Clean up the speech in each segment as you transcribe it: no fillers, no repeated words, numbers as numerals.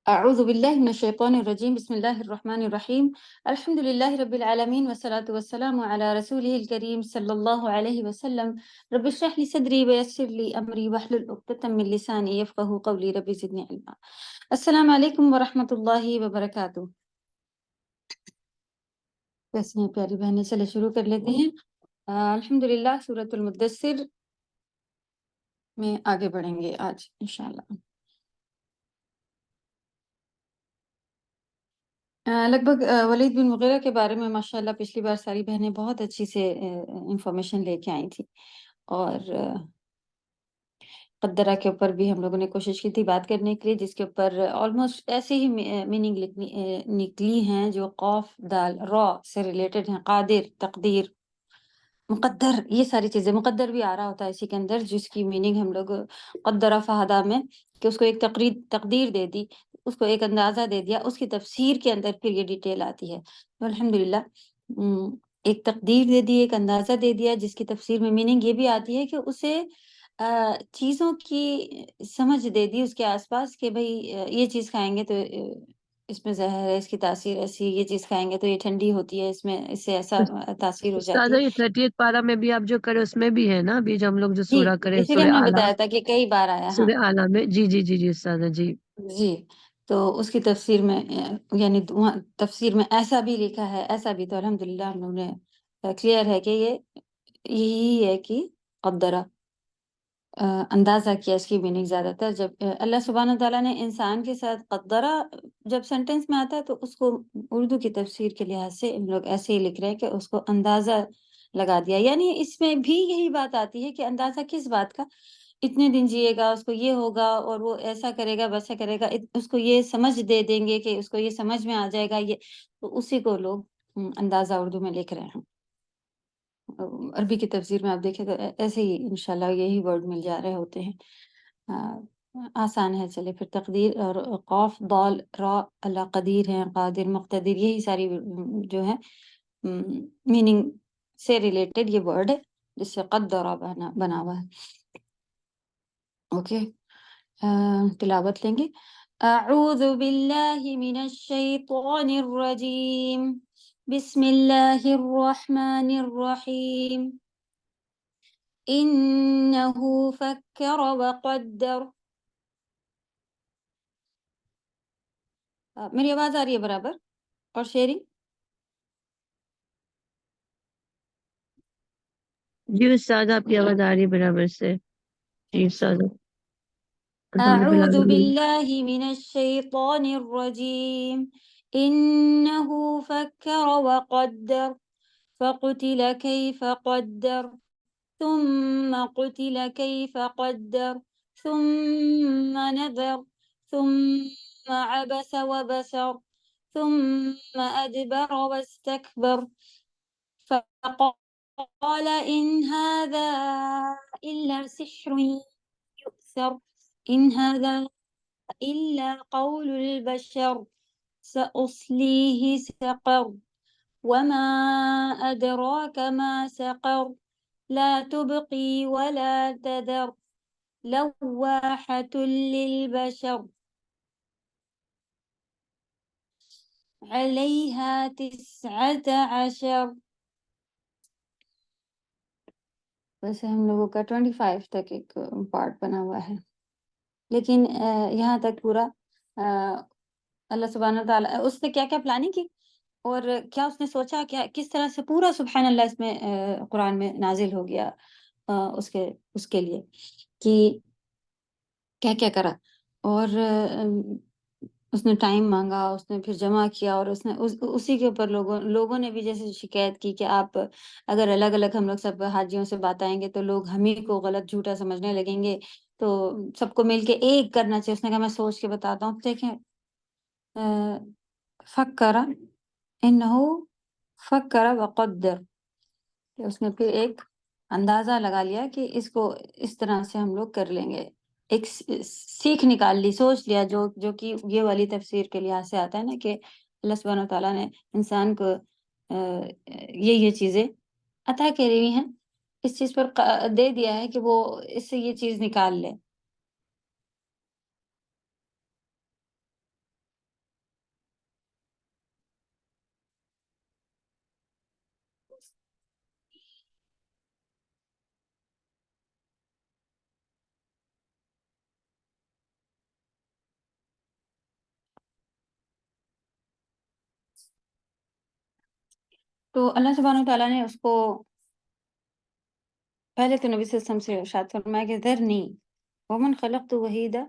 اعوذ باللہ من الشیطان الرجیم بسم اللہ الرحمن الرحیم الحمد للہ رب العالمین والصلاة والسلام علی رسولہ الکریم صلی اللہ علیہ وسلم رب اشرح لی صدری ویسر لی امری واحلل عقدۃ من لسانی یفقہوا قولی رب زدنی علما۔ السلام علیکم ورحمۃ اللہ وبرکاتہ۔ کیسے ہیں پیاری بہنیں؟ چلے شروع کر لیتے ہیں۔ الحمدللہ سورۃ المدثر میں آگے بڑھیں گے آج انشاءاللہ۔ لگ بھگ ولید بن مغیرہ کے بارے میں ماشاءاللہ پچھلی بار ساری بہنیں بہت اچھی سے انفارمیشن لے کے آئی تھی، اور قدرہ کے اوپر بھی ہم لوگوں نے کوشش کی تھی بات کرنے کے لیے، جس کے اوپر آلموسٹ ایسے ہی میننگ نکلی ہیں جو قوف دال را سے ریلیٹڈ ہیں۔ قادر، تقدیر، مقدر، یہ ساری چیزیں، مقدر بھی آ رہا ہوتا ہے اسی کے اندر، جس کی میننگ ہم لوگ قدرہ فہدہ میں، کہ اس کو ایک تقدیر دے دی، اس کو ایک اندازہ دے دیا، اس کی تفسیر کے اندر پھر یہ ڈیٹیل آتی ہے۔ تو الحمدللہ ایک تقدیر دے دی، ایک اندازہ دے دیا، جس کی تفسیر میں میننگ یہ بھی آتی ہے کہ اسے چیزوں کی سمجھ دے دی اس کے آس پاس، کہ بھئی یہ چیز کھائیں گے تو اس میں زہر ہے، اس کی تاثیر ایسی، یہ چیز کھائیں گے تو یہ ٹھنڈی ہوتی ہے، اس میں اس سے ایسا تاثیر ہو جاتی استاذہ ہے۔ یہ 30th پارہ میں بھی آپ جو کرے اس میں بھی ہے نا، ابھی جو ہم لوگ جو جی، سورہ کرے اسی لیے سورہ ہم نے اعلیٰ، بتایا تھا کہ کئی بار آیا۔ ہاں سورہ اعلیٰ میں، جی جی جی جی استاذہ جی۔ جی، تو اس کی تفسیر میں یعنی وہاں تفسیر میں ایسا بھی لکھا ہے، ایسا بھی، تو الحمدللہ ہم لوگوں نے کلیئر ہے کہ یہ یہی ہے کہ قدرہ، اندازہ کیا اس کی میننگ زیادہ تر۔ جب اللہ سبحانہ تعالیٰ نے انسان کے ساتھ قدرہ جب سینٹنس میں آتا ہے تو اس کو اردو کی تفسیر کے لحاظ سے ہم لوگ ایسے ہی لکھ رہے ہیں کہ اس کو اندازہ لگا دیا، یعنی اس میں بھی یہی بات آتی ہے کہ اندازہ کس بات کا؟ اتنے دن جیے گا، اس کو یہ ہوگا، اور وہ ایسا کرے گا، ویسا کرے گا، اس کو یہ سمجھ دے دیں گے کہ اس کو یہ سمجھ میں آ جائے گا، یہ تو اسی کو لوگ اندازہ اردو میں لکھ رہے ہیں۔ عربی کی تفسیر میں آپ دیکھیں تو ایسے ہی انشاءاللہ یہی ورڈ مل جا رہے ہوتے ہیں۔ آسان ہے۔ چلے پھر تقدیر اور قاف ضال را، اللہ قدیر ہیں، قادر، مقتدر، یہی ساری جو ہے میننگ سے ریلیٹڈ یہ ورڈ ہے جس سے قدرہ بنا ہوا ہے۔ اوکے، تلاوت لیں گے۔ اعوذ باللہ من الشیطان الرجیم، بسم اللہ الرحمن الرحیم۔ انہ فکر وقدر۔ میری آواز آ رہی ہے برابر؟ اور شیئرنگ؟ جی استاذ آپ کی آواز آ رہی ہے برابر سے، جی استاذ الحمد اعوذ للہ۔ باللہ من الشیطان الرجیم، انہ فکر وقدر فقتل کیف قدر ثم قتل کیف قدر ثم نظر ثم عبس وبسر ثم ادبر واستکبر فقال ان هذا الا سحر يؤثر ان هذا الا قول البشر سأصليه سقر وما أدراك ما سقر لا تبقي ولا تذر لواحة للبشر عليها 19۔ ویسے ہم لوگوں کا 25 تک ایک پارٹ بنا ہوا ہے، لیکن یہاں تک پورا اللہ سبحانہ تعالیٰ اس نے کیا کیا پلاننگ کی، اور کیا اس نے سوچا، کیا کس طرح سے پورا سبحان اللہ اس میں قرآن میں نازل ہو گیا اس کے لیے، کہ کیا کیا کرا، اور اس نے ٹائم مانگا، اس نے پھر جمع کیا، اور اس نے اسی کے اوپر لوگوں نے بھی جیسے شکایت کی کہ آپ اگر الگ الگ ہم لوگ سب حاجیوں سے بتائیں گے تو لوگ ہم ہی کو غلط جھوٹا سمجھنے لگیں گے، تو سب کو مل کے ایک کرنا چاہیے۔ اس نے کہا میں سوچ کے بتاتا ہوں۔ دیکھیں، فکر، انہ فکر وقدر، کہ اس نے پھر ایک اندازہ لگا لیا کہ اس کو اس طرح سے ہم لوگ کر لیں گے، ایک سیکھ نکال لی، سوچ لیا، جو کہ یہ والی تفسیر کے لحاظ سے آتا ہے نا، کہ اللہ سبحانہ تعالیٰ نے انسان کو یہ چیزیں عطا کری ہوئی ہیں، اس چیز پر دے دیا ہے کہ وہ اس سے یہ چیز نکال لے۔ تو اللہ سبحانہ تعالیٰ نے اس کو پہلے تو نبی صلی اللہ علیہ وسلم سے ارشاد فرمایا کہ ذرنی ومن خلقت وحیدا،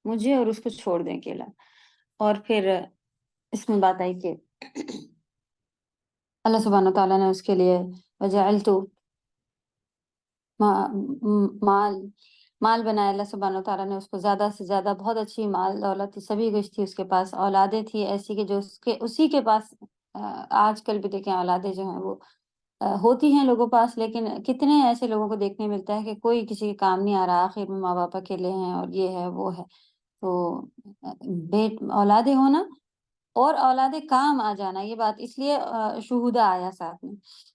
مجھے اور اس کو چھوڑ دیں اکیلا. اور پھر اس میں بات آئی کہ اللہ سبحانہ تعالیٰ نے اس کے لیے وجعلت مال مال بنایا. اللہ سبحانہ تعالیٰ نے اس کو زیادہ سے زیادہ بہت اچھی مال دولت تھی، سبھی کچھ تھی اس کے پاس، اولادیں تھی ایسی کہ جو اسی کے پاس آج کل بھی دیکھیں اولادیں جو ہیں وہ ہوتی ہیں لوگوں پاس، لیکن کتنے ایسے لوگوں کو دیکھنے ملتا ہے کہ کوئی کسی کے کام نہیں آ رہا، آخر میں ماں باپ اکیلے ہیں اور یہ ہے وہ ہے. تو اولادیں ہونا اور اولادیں کام آ جانا، یہ بات اس لیے شہودہ آیا ساتھ میں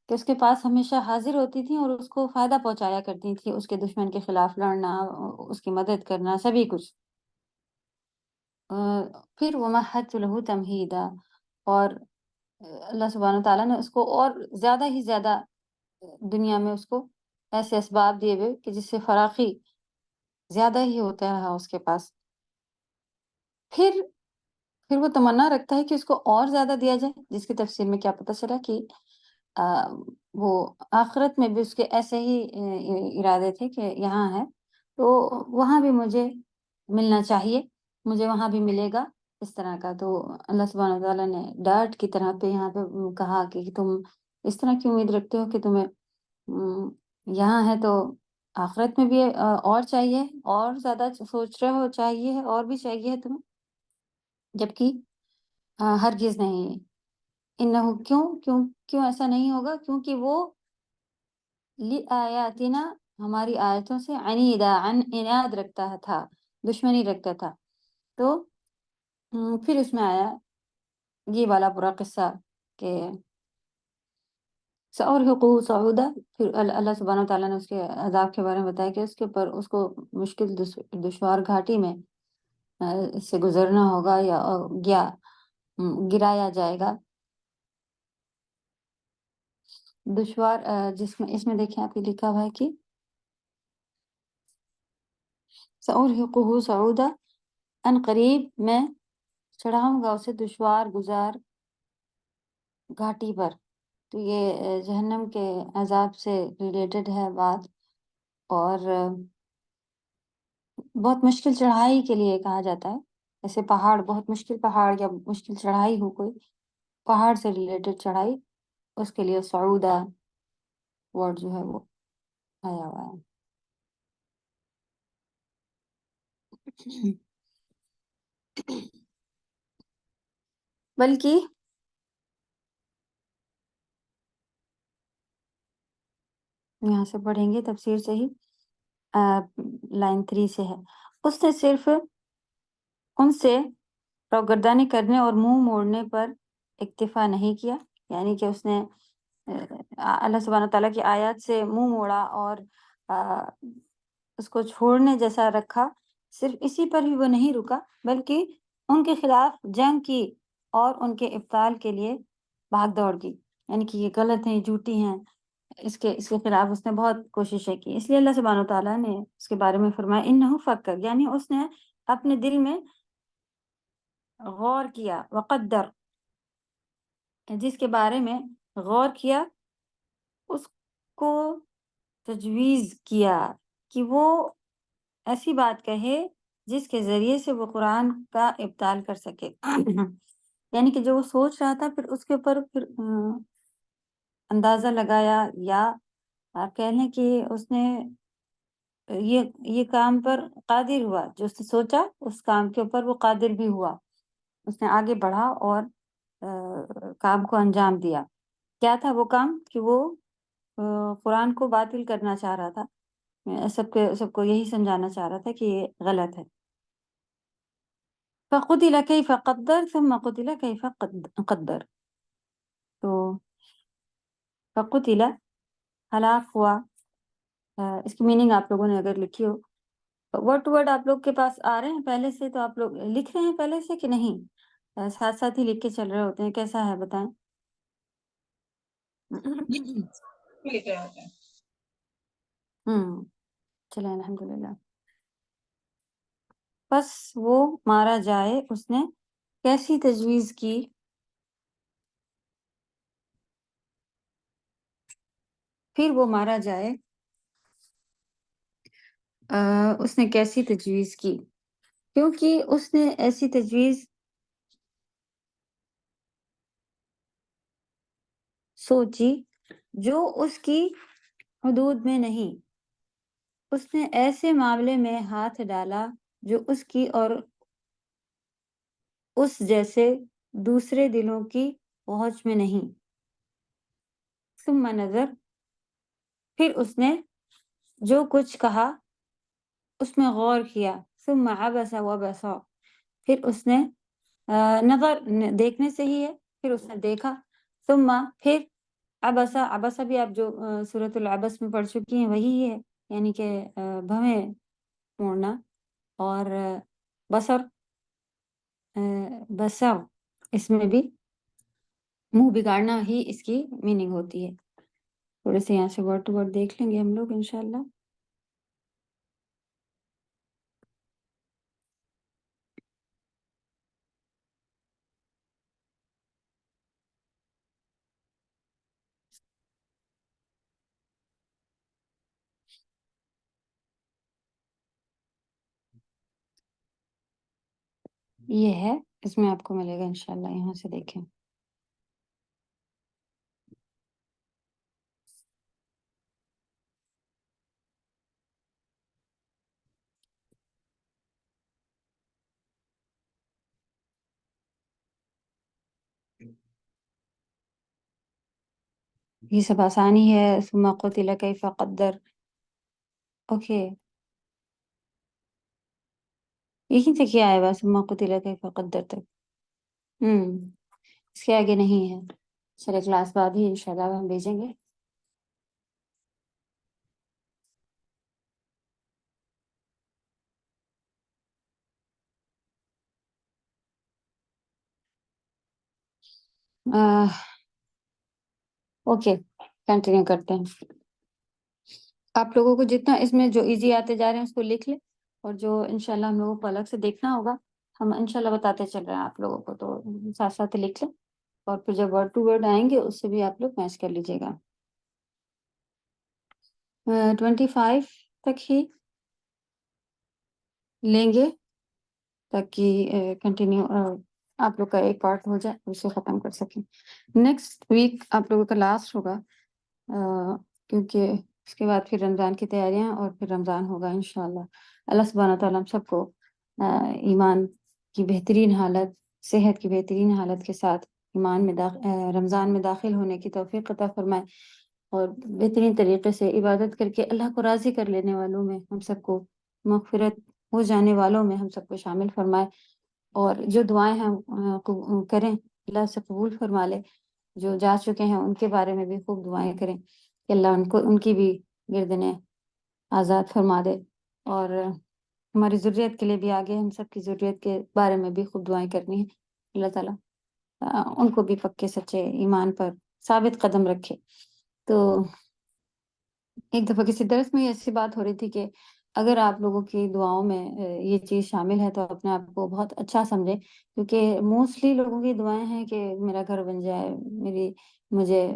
کہ اس کے پاس ہمیشہ حاضر ہوتی تھیں اور اس کو فائدہ پہنچایا کرتی تھیں، اس کے دشمن کے خلاف لڑنا، اس کی مدد کرنا، سبھی کچھ. پھر ومہدت لہ تمہیدا، اور اللہ سبحانہ تعالیٰ نے اس کو اور زیادہ ہی زیادہ دنیا میں اس کو ایسے اسباب دیے ہوئے کہ جس سے فراخی زیادہ ہی ہوتا رہا اس کے پاس. پھر وہ تمنا رکھتا ہے کہ اس کو اور زیادہ دیا جائے، جس کی تفسیر میں کیا پتہ چلا کہ وہ آخرت میں بھی اس کے ایسے ہی ارادے تھے کہ یہاں ہے تو وہاں بھی مجھے ملنا چاہیے، مجھے وہاں بھی ملے گا اس طرح کا. تو اللہ سبحانہ تعالیٰ نے ڈانٹ کی طرح پہ یہاں پہ کہا کہ تم اس طرح کی امید رکھتے ہو کہ تمہیں یہاں ہے تو آخرت میں بھی اور چاہیے، اور زیادہ سوچ رہے ہو چاہیے اور بھی چاہیے تمہیں، جبکہ ہرگز نہیں. انہو کیوں ایسا نہیں ہوگا؟ کیونکہ وہ لآیاتنا، ہماری آیتوں سے عنیدا عناد رکھتا تھا، دشمنی رکھتا تھا. تو پھر اس میں آیا یہ والا پورا قصہ کہ سأرهقه صعودا. پھر اللہ سبحانہ تعالیٰ نے اس کے عذاب کے بارے میں بتایا کہ اس کے اوپر اس کو مشکل دشوار گھاٹی میں اس سے گزرنا ہوگا یا گرایا جائے گا. دشوار جس میں اس میں دیکھیں آپ کو لکھا ہوا ہے کہ سأرهقه صعودا، ان قریب میں چڑھاؤں گا اسے دشوار گزار گھاٹی پر. تو یہ جہنم کے عذاب سے ریلیٹڈ ہے بات، اور بہت مشکل چڑھائی کے لیے کہا جاتا ہے. ایسے پہاڑ، بہت مشکل پہاڑ یا مشکل چڑھائی ہو، کوئی پہاڑ سے ریلیٹڈ چڑھائی، اس کے لیے صعودہ ورڈ جو ہے وہ آیا ہوا ہے. بلکہ یہاں سے پڑھیں گے تفسیر سے ہی، لائن 3 سے ہے. اس نے صرف ان سے روگردانی کرنے اور منہ موڑنے پر اکتفا نہیں کیا، یعنی کہ اس نے اللہ سبحانہ تعالیٰ کی آیات سے منہ موڑا اور اس کو چھوڑنے جیسا رکھا. صرف اسی پر بھی وہ نہیں رکا، بلکہ ان کے خلاف جنگ کی اور ان کے ابطال کے لیے بھاگ دوڑ کی، یعنی کہ یہ غلط ہیں، جھوٹی ہیں، اس کے خلاف اس نے بہت کوششیں کی. اس لیے اللہ سبحانہ تعالیٰ نے اس کے بارے میں فرمایا انہ فکر، یعنی اس نے اپنے دل میں غور کیا، وقدر، جس کے بارے میں غور کیا اس کو تجویز کیا کہ وہ ایسی بات کہے جس کے ذریعے سے وہ قرآن کا ابطال کر سکے. یعنی کہ جو وہ سوچ رہا تھا پھر اس کے اوپر پھر اندازہ لگایا، یا آپ کہہ لیں کہ اس نے یہ کام پر قادر ہوا، جو اس نے سوچا اس کام کے اوپر وہ قادر بھی ہوا، اس نے آگے بڑھا اور کام کو انجام دیا. کیا تھا وہ کام؟ کہ وہ قرآن کو باطل کرنا چاہ رہا تھا، سب کو یہی سمجھانا چاہ رہا تھا کہ یہ غلط ہے. فقتل کیف قدر ثم قتل کیف قدر. تو فقتل، ہلاک ہوا. اس کی میننگ آپ لوگوں نے اگر لکھی ہو، ورڈ ٹو ورڈ آپ لوگ کے پاس آ رہے ہیں پہلے سے، تو آپ لوگ لکھ رہے ہیں پہلے سے کہ نہیں؟ ساتھ ساتھ ہی لکھ کے چل رہے ہوتے ہیں؟ کیسا ہے بتائیں. چلیں الحمدللہ. بس وہ مارا جائے اس نے کیسی تجویز کی، پھر وہ مارا جائے اس نے کیسی تجویز کی، کیونکہ اس نے ایسی تجویز سوچی جو اس کی حدود میں نہیں، اس نے ایسے معاملے میں ہاتھ ڈالا جو اس کی اور اس جیسے دوسرے دلوں کی پہنچ میں نہیں. ثم نظر، پھر اس نے جو کچھ کہا اس میں غور کیا. ثم عبس وبصر، پھر اس نے نظر دیکھنے سے ہی ہے، پھر اس نے دیکھا. ثم پھر عبسا، عبسا بھی آپ جو سورۃ العبس میں پڑھ چکی ہیں وہی ہے، یعنی کہ بھویں موڑنا. اور بصر، بصر اس میں بھی منہ بگاڑنا ہی اس کی میننگ ہوتی ہے. تھوڑے سے یہاں سے ورڈ ٹو ورڈ دیکھ لیں گے ہم لوگ انشاءاللہ. یہ ہے، اس میں آپ کو ملے گا انشاءاللہ. یہاں سے دیکھیں. یہ سب آسانی ہے. ثم قتل کیف قدر. اوکے، یہیں سے کیا ہے بس ثم قتل کیف قدر تک. اس کے آگے نہیں ہے. چلے کلاس بعد ہی انشاءاللہ ہم بھیجیں گے. اوکے، کنٹینیو کرتے ہیں. آپ لوگوں کو جتنا اس میں جو ایزی آتے جا رہے ہیں اس کو لکھ لیں، اور جو انشاءاللہ ہم لوگوں کو الگ سے دیکھنا ہوگا ہم انشاءاللہ بتاتے چل رہے ہیں آپ لوگوں کو، تو ساتھ ساتھ لکھ لیں. اور پھر جب ورڈ ٹو ورڈ آئیں گے اس سے بھی آپ لوگ میچ کر لیجیے گا. 25 تک ہی لیں گے تاکہ کنٹینیو آپ لوگ کا ایک پارٹ ہو جائے اسے ختم کر سکیں. نیکسٹ ویک آپ لوگوں کا لاسٹ ہوگا، کیونکہ اس کے بعد پھر رمضان کی تیاریاں اور پھر رمضان ہوگا انشاءاللہ. اللہ سبحانہ تعالیٰ ہم سب کو ایمان کی بہترین حالت، صحت کی بہترین حالت کے ساتھ ایمان میں رمضان میں داخل ہونے کی توفیق عطا فرمائے، اور بہترین طریقے سے عبادت کر کے اللہ کو راضی کر لینے والوں میں ہم سب کو، مغفرت ہو جانے والوں میں ہم سب کو شامل فرمائے. اور جو دعائیں ہم کریں اللہ سے قبول فرما لے. جو جا چکے ہیں ان کے بارے میں بھی خوب دعائیں کریں کہ اللہ ان کی بھی گردنیں آزاد فرما دے. اور ہماری ضروریت کے لیے بھی آگے ہم سب کی ضروریت کے بارے میں بھی خوب دعائیں کرنی ہے. اللہ تعالیٰ ان کو بھی پکے سچے ایمان پر ثابت قدم رکھے. تو ایک دفعہ کسی درس میں ایسی بات ہو رہی تھی کہ اگر آپ لوگوں کی دعاؤں میں یہ چیز شامل ہے تو اپنے آپ کو بہت اچھا سمجھیں، کیونکہ موسٹلی لوگوں کی دعائیں ہیں کہ میرا گھر بن جائے،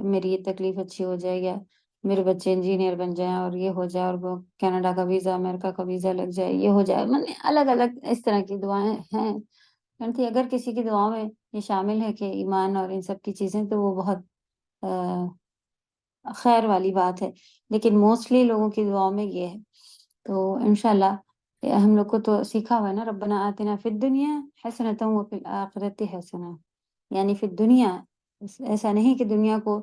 میری یہ تکلیف اچھی ہو جائے، یا میرے بچے انجینئر بن جائیں اور یہ ہو جائے، اور وہ کینیڈا کا ویزا، امریکہ کا ویزا لگ جائے، یہ ہو جائے. الگ الگ اس طرح کی دعائیں ہیں. اگر کسی کی دعاؤں میں یہ شامل ہے کہ ایمان اور ان سب کی چیزیں، تو وہ بہت خیر والی بات ہے. لیکن موسٹلی لوگوں کی دعاؤں میں یہ ہے. تو انشاءاللہ ہم لوگ کو تو سیکھا ہوا ہے نا، ربنا آتنا فی الدنیا حسنۃ وفی الآخرۃ حسنہ، یعنی فی الدنیا، ایسا نہیں کہ دنیا کو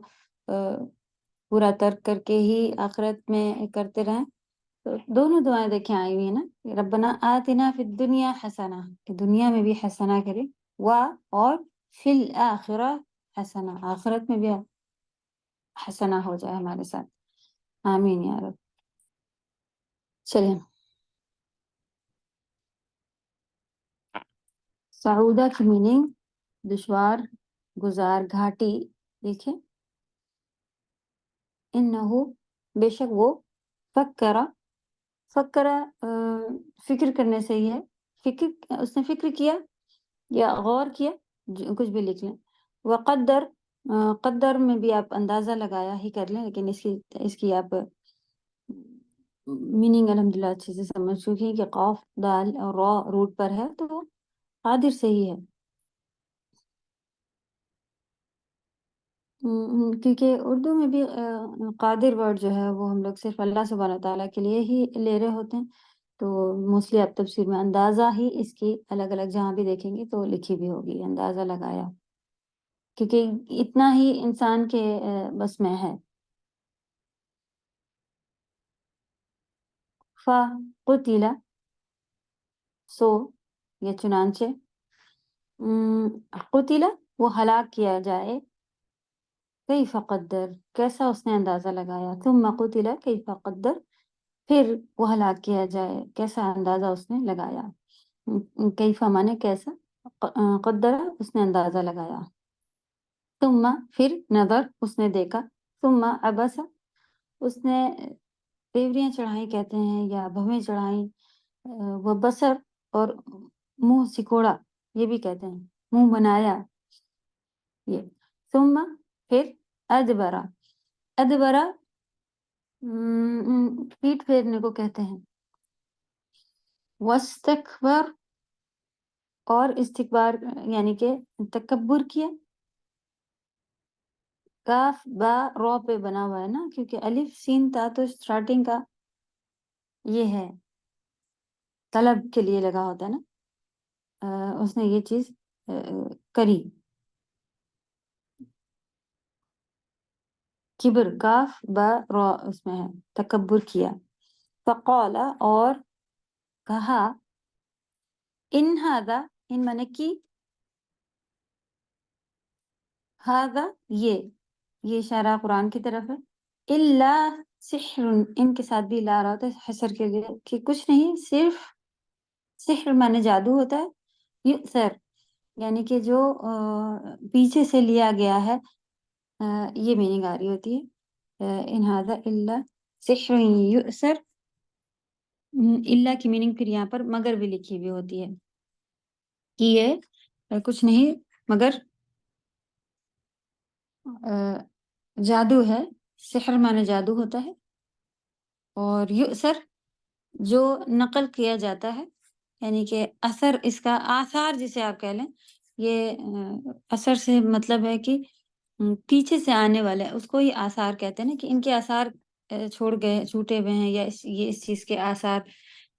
پورا ترک کر کے ہی آخرت میں کرتے رہیں. تو دونوں دعائیں دیکھیں آئی ہوئی ہیں نا، ربنا آتنا فی الدنیا حسنہ کہ دنیا میں بھی حسنہ کرے، اور فی الآخرہ حسنہ آخرت میں بھی حسنہ ہو جائے ہمارے ساتھ. آمین یا رب. چلیں، سعودہ کی میننگ دشوار، گزار، گھاٹی. دیکھیں इन्नहु बेशक वो फक्करा फक्करा फिक्र करने से ही है, फिक्र उसने फिक्र किया या गौर किया, कुछ भी लिख लें। वक़द्दर क़द्दर में भी आप अंदाज़ा लगाया ही कर लें, लेकिन इसकी इसकी आप मीनिंग अल्हम्दुलिल्लाह अच्छे से समझ चुकी हैं कि क़ाफ, दाल और रॉ रूट पर है तो क़ादिर से ही है। क्योंकि उर्दू में भी क़ादिर वर्ड जो है वो हम लोग सिर्फ़ अल्लाह सुब्हानहू व तआला के लिए ही ले रहे होते हैं। तो मोस्टली आप तफ़सीर में अंदाज़ा ही इसकी अलग-अलग जहाँ भी देखेंगे तो लिखी भी होगी, अंदाज़ा लगाया। क्योंकि इतना ही इंसान के बस में है। फ़क़ुतिला सो या चुनांचे क़ुतिला वो हलाक किया जाए, कैफ़ क़द्दर कैसा उसने अंदाज़ा लगाया, थुम्मा क़ुतिला कैफ़ क़द्दर फिर वो हलाक किया जाए, कैसा अंदाज़ा उसने लगाया। कैफ़ा माने कैसा, क़द्दरा उसने अंदाज़ा लगाया। थुम्मा फिर नज़र उसने देखा, थुम्मा अबसा उसने तेवरियाँ चढ़ाई कहते हैं या भवें चढ़ाई, व बसर और मुँह सिकोड़ा ये भी कहते हैं, मुँह बनाया ये। सुम्मा फिर अदबरा अदबरा पीठ फेरने को कहते हैं। वस्तकबर और इस्तिकबार यानी कि तकब्बुर किया। काफ बा रॉ पे बना हुआ है ना, क्योंकि अलिफ सीन ता तो स्टार्टिंग का ये है, तलब के लिए लगा होता है ना। उसने ये चीज़ करी। किब्र काफ ब रॉ उसमें है, तकब्बुर किया। फ़क़ाला और कहा, इन हादा इन माने की, हादा ये इशारा कुरान की तरफ है। इल्ला सिह्रुन इनके साथ भी ला रहा होता है हसर के लिए कि कुछ नहीं सिर्फ सिह्र माने जादू होता है। युसर यानी कि जो पीछे से लिया गया है, ये मीनिंग आ रही होती है। इन हादा इल्ला सिह्रुन युसर, इल्ला की मीनिंग फिर यहाँ पर मगर भी लिखी हुई होती है कि ये कुछ नहीं मगर जादू है। सिहर माने जादू होता है और युसर जो नकल किया जाता है, यानी कि असर इसका आसार जिसे आप कह लें, ये असर से मतलब है कि पीछे से आने वाले उसको ही आसार कहते हैं ना, कि इनके आसार छोड़ गए छूटे हुए हैं या इस चीज़ के आसार,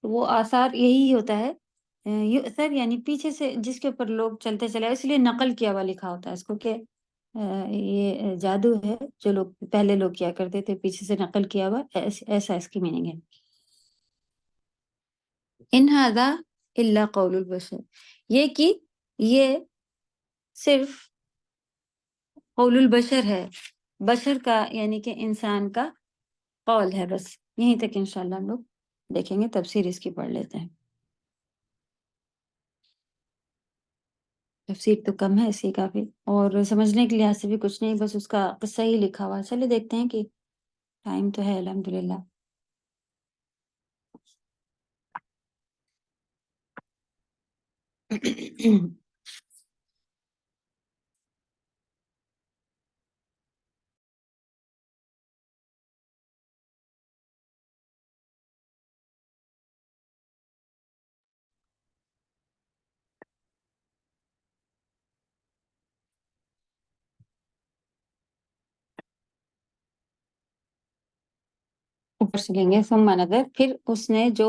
तो वो आसार यही होता है। युसर यानी पीछे से जिसके ऊपर लोग चलते चले आए, इसलिए नकल किया हुआ लिखा होता है इसको कि ये जादू है जो लोग पहले लोग किया करते थे, पीछे से नकल किया हुआ, ऐसा इसकी मीनिंग है। इन हादा इल्ला कौलुल बशर, ये कि ये सिर्फ कौलुल बशर है, बशर का यानी कि इंसान का कौल है बस। यहीं तक इंशाल्लाह हम लोग देखेंगे, तफसीर इसकी पढ़ लेते हैं। तफसीर तो कम है इसकी काफी, और समझने के लिहाज से भी कुछ नहीं, बस उसका किस्सा ही लिखा हुआ है। चलिए देखते हैं कि टाइम तो है अल्हम्दुलिल्लाह। ऊपर से लेंगे सुम्मा नज़र, फिर उसने जो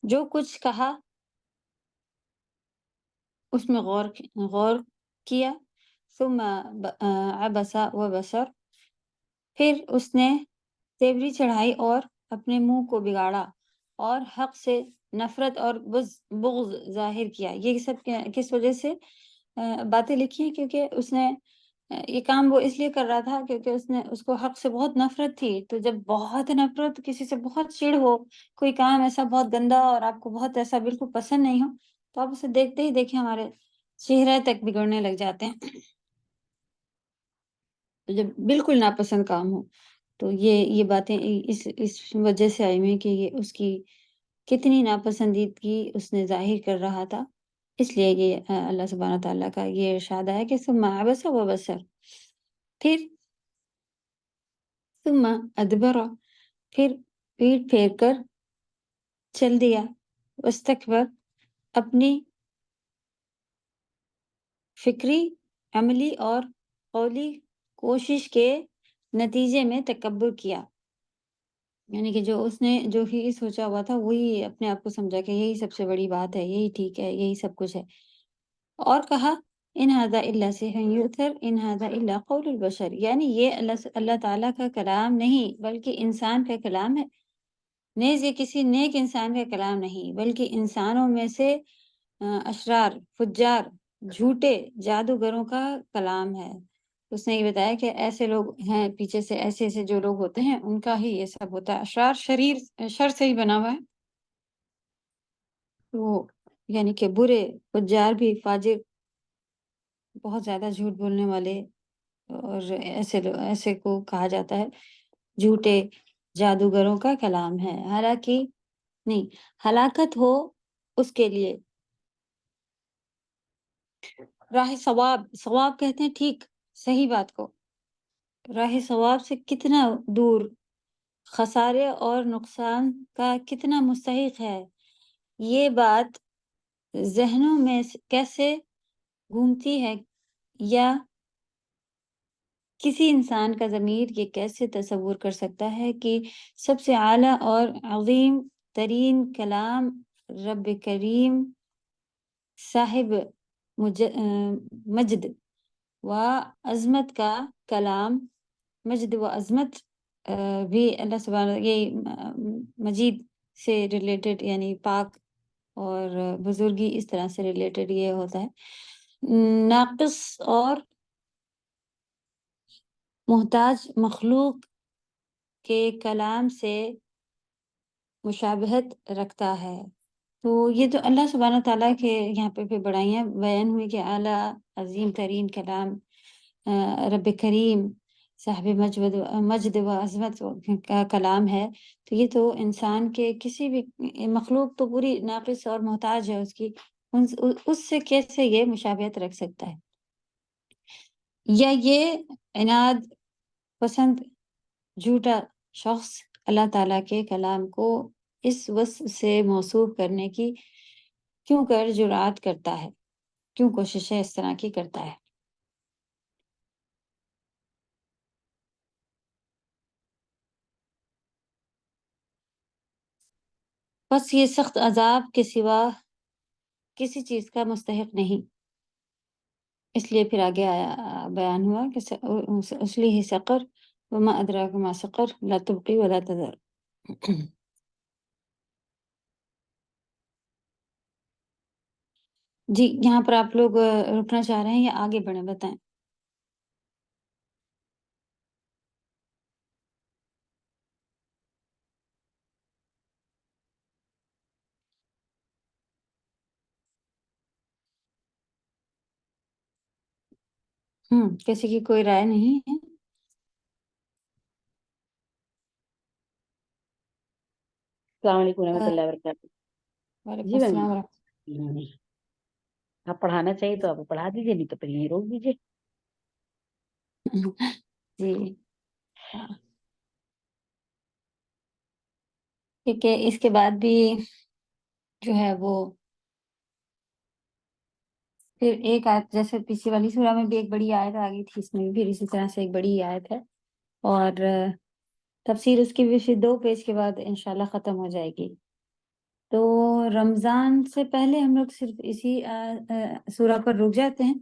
जो कुछ कहा उसमें गौर किया। सुम्मा अबसा व बसर, फिर उसने तेवरी चढ़ाई और अपने मुंह को बिगाड़ा और हक से नफरत और बुग़्ज़ ज़ाहिर किया। ये सब किस वजह से बातें लिखी हैं, क्योंकि उसने ये काम वो इसलिए कर रहा था क्योंकि उसने उसको हक से बहुत नफरत थी। तो जब बहुत नफरत, किसी से बहुत चिढ़ हो, कोई काम ऐसा बहुत गंदा और आपको बहुत ऐसा बिल्कुल पसंद नहीं हो, तो आप उसे देखते ही देखिए हमारे चेहरे तक बिगड़ने लग जाते हैं। तो जब बिल्कुल नापसंद काम हो, تو یہ باتیں اس وجہ سے آئی ہوئی کہ یہ اس کی کتنی ناپسندیدگی اس نے ظاہر کر رہا تھا، اس لیے یہ اللہ سبحانہ تعالیٰ کا یہ ارشاد ہے کہ ثم عبس و بصر، پھر ثم ادبر، پھر پیٹ پھیر کر چل دیا، واستکبر، اپنی فکری، عملی اور قولی کوشش کے نتیجے میں تکبر کیا، یعنی کہ جو ہی سوچا ہوا تھا وہی اپنے آپ کو سمجھا کہ یہی سب سے بڑی بات ہے، یہی ٹھیک ہے، یہی سب کچھ ہے، اور کہا ان ھذا الا سحر یؤثر ان ھذا الا قول البشر، یعنی یہ اللہ تعالیٰ کا کلام نہیں بلکہ انسان کا کلام ہے، نیز یہ کسی نیک انسان کا کلام نہیں بلکہ انسانوں میں سے اشرار، فجار، جھوٹے جادوگروں کا کلام ہے۔ اس نے یہ بتایا کہ ایسے لوگ ہیں پیچھے سے، ایسے جو لوگ ہوتے ہیں ان کا ہی یہ سب ہوتا ہے، اشرار شریر، شر سے ہی بنا ہوا ہے، تو یعنی کہ برے، فجار بھی، فاجر، بہت زیادہ جھوٹ بولنے والے، اور ایسے کو کہا جاتا ہے جھوٹے جادوگروں کا کلام ہے، حالانکہ نہیں، ہلاکت ہو اس کے لیے راہ ثواب کہتے ہیں ٹھیک، صحیح بات کو، راہ ثواب سے کتنا دور، خسارے اور نقصان کا کتنا مستحق ہے، یہ بات ذہنوں میں کیسے گھومتی ہے، یا کسی انسان کا ضمیر یہ کیسے تصور کر سکتا ہے کہ سب سے اعلیٰ اور عظیم ترین کلام رب کریم صاحب مجد و عظمت کا کلام، مجد و عظمت بھی اللہ سبحانہ، یہ مجید سے ریلیٹڈ یعنی پاک اور بزرگی اس طرح سے ریلیٹڈ یہ ہوتا ہے، ناقص اور محتاج مخلوق کے کلام سے مشابہت رکھتا ہے، تو یہ تو اللہ سبحانہ تعالیٰ کے یہاں پہ بڑائیاں بیان ہوئی کہ اعلیٰ عظیم ترین کلام رب کریم صاحب مجد و عظمت کا کلام ہے، تو یہ تو انسان کے کسی بھی مخلوق تو پوری ناقص اور محتاج ہے اس کی، اس سے کیسے یہ مشابہت رکھ سکتا ہے، یا یہ عناد پسند جھوٹا شخص اللہ تعالیٰ کے کلام کو اس وصف سے موصوف کرنے کی کیوں کر جرات کرتا ہے، کیوں کوششیں اس طرح کی کرتا ہے۔ بس یہ سخت عذاب کے سوا کسی چیز کا مستحق نہیں، اس لیے پھر آگے آیا بیان ہوا کہ اصلیہ سقر وما ادراک ما سقر لا تبقی ولا تذر۔ جی یہاں پر آپ لوگ رکنا چاہ رہے ہیں یا آگے بڑھیں، بتائیں۔ کسی کی کوئی رائے نہیں ہے؟ السلام علیکم ورحمۃ اللہ وبرکاتہ۔ وعلیکم جی بہن السلام جی، آپ پڑھانا چاہیے تو آپ پڑھا دیجیے، نہیں تو پھر یہیں روک دیجیے۔ جی کیونکہ اس کے بعد بھی جو ہے وہ پھر ایک آیت، جیسے پیچھے والی سورہ میں بھی ایک بڑی آیت آ گئی تھی، اس میں بھی پھر اسی طرح سے ایک بڑی آیت ہے، اور تفسیر اس کی بھی پھر 2 پیج کے بعد انشاءاللہ ختم ہو جائے گی۔ تو رمضان سے پہلے ہم لوگ صرف اسی سورہ پر رک جاتے ہیں،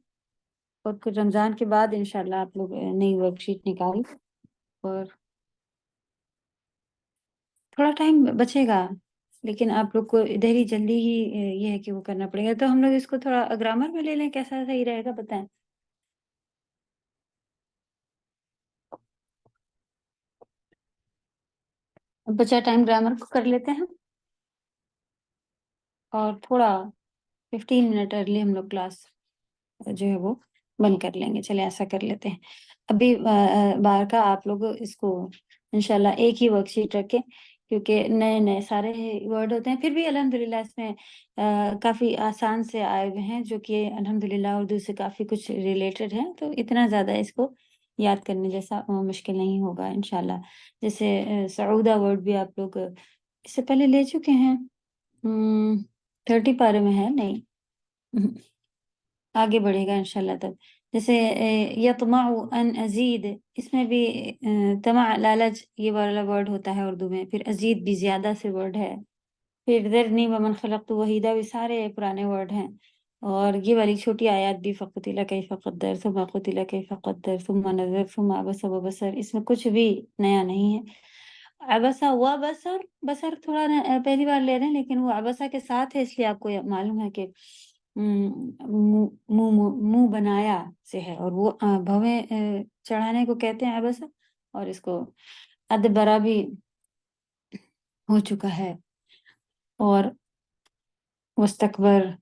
اور پھر رمضان کے بعد انشاءاللہ آپ لوگ نئی ورک شیٹ نکال، اور تھوڑا ٹائم بچے گا لیکن آپ لوگ کو ادھر ہی جلدی ہی یہ ہے کہ وہ کرنا پڑے گا، تو ہم لوگ اس کو تھوڑا گرامر میں لے لیں، کیسا صحیح رہے گا بتائیں؟ بچا ٹائم گرامر کو کر لیتے ہیں، اور تھوڑا 15 منٹ ارلی ہم لوگ کلاس جو ہے وہ بند کر لیں گے، چلے ایسا کر لیتے ہیں۔ ابھی بار کا آپ لوگ اس کو इंशाल्लाह एक ही वर्कशीट रखें, क्योंकि नए नए सारे वर्ड होते हैं। फिर भी अल्हम्दुलिल्लाह इसमें काफ़ी आसान से आए हुए हैं, जो कि अल्हम्दुलिल्लाह उर्दू से काफ़ी कुछ रिलेटेड हैं, तो इतना ज़्यादा इसको याद करने जैसा मुश्किल नहीं होगा इंशाल्लाह। जैसे सऊदा वर्ड भी आप लोग इससे पहले ले चुके हैं, 30 पारे में है नहीं, आगे बढ़ेगा इंशाल्लाह तब। जैसे यतमउ अन अजीद, इसमें भी तमा लालच ये वाला वर्ड होता है उर्दू में। फिर अजीद भी ज्यादा से वर्ड है। फिर ज़रनी वमन खलक़तु वहीदा, भी सारे पुराने वर्ड हैं। और ये वाली छोटी आयत भी फ़क़ुतिला कैफ़ क़द्दर सुम्मा क़ुतिला कैफ़ क़द्दर सुम्मा नज़र सुम्मा अबस व बसर, इसमें कुछ भी नया नहीं है। अबसा व बसर, बसर थोड़ा पहली बार ले रहे हैं, लेकिन वो अबसा के साथ है, इसलिए आपको ये मालूम है कि मुंह बनाया से है, और वो भवें चढ़ाने को कहते हैं अबसा, और इसको अदबरा भी हो चुका है। और मुस्तकबर,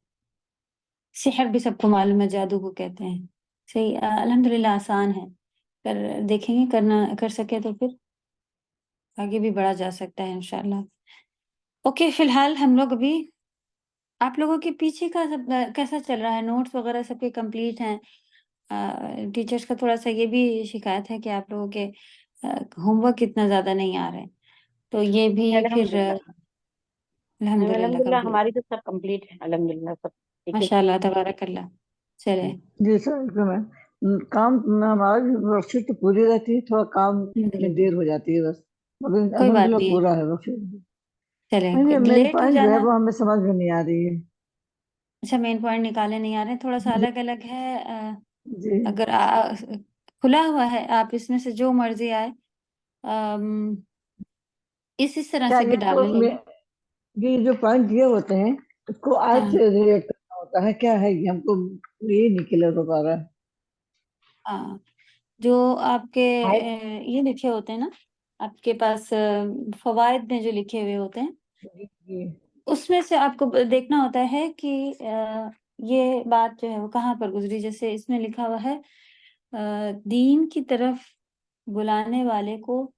सिहर भी सबको मालूम है, जादू को कहते हैं। सही, अल्हम्दुलिल्लाह आसान है, कर देखेंगे, करना कर सके तो फिर आगे भी बढ़ा जा सकता है इंशाल्लाह। ओके, फिलहाल हम लोग अभी, आप लोगों के पीछे का सब कैसा चल रहा है? नोट्स वगैरह सबके कंप्लीट हैं? टीचर्स का थोड़ा सा ये भी शिकायत है कि आप लोगों के होमवर्क इतना ज़्यादा नहीं आ रहे हैं, तो ये भी फिर अल्हम्दुलिल्लाह अल्हम्दुलिल्लाह कंप्लीट, हमारी तो सब कंप्लीट है, अल्हम्दुलिल्लाह सब एक एक। माशाल्लाह तबारकल्लाह। चले, जी सर, मैं काम में हमारी वर्कशीट तो पूरी रहती है, थोड़ा काम में अल्हम्दुलिल्लाह, देर हो जाती है बस, मगर कोई बात अल्हम्दुलिल्लाह नहीं है। पूरा है वर्कशीट। चले, मेन लेट हो पॉइंट जो है जाना। वो हमें समझ में नहीं आ रही है। अच्छा, मेन पॉइंट निकाले नहीं आ रहे, थोड़ा सा जी अलग अलग है। जी। अगर खुला हुआ है, आप इसमें से जो मर्जी आए अम, इस तरह क्या से भी ये डालने लगे। ये जो पॉइंट दिए होते हैं उसको आज हाँ से रिलेट करना होता है, क्या है ये हमको ये नहीं क्लियर हो पा रहा है। हाँ, जो आपके हाय ये लिखे होते हैं ना, आपके पास फवायद में जो लिखे हुए होते हैं, जी जी। उसमें से आपको देखना होता है कि ये बात जो है वो कहाँ पर गुजरी। जैसे इसमें लिखा हुआ है, दीन की तरफ बुलाने वाले को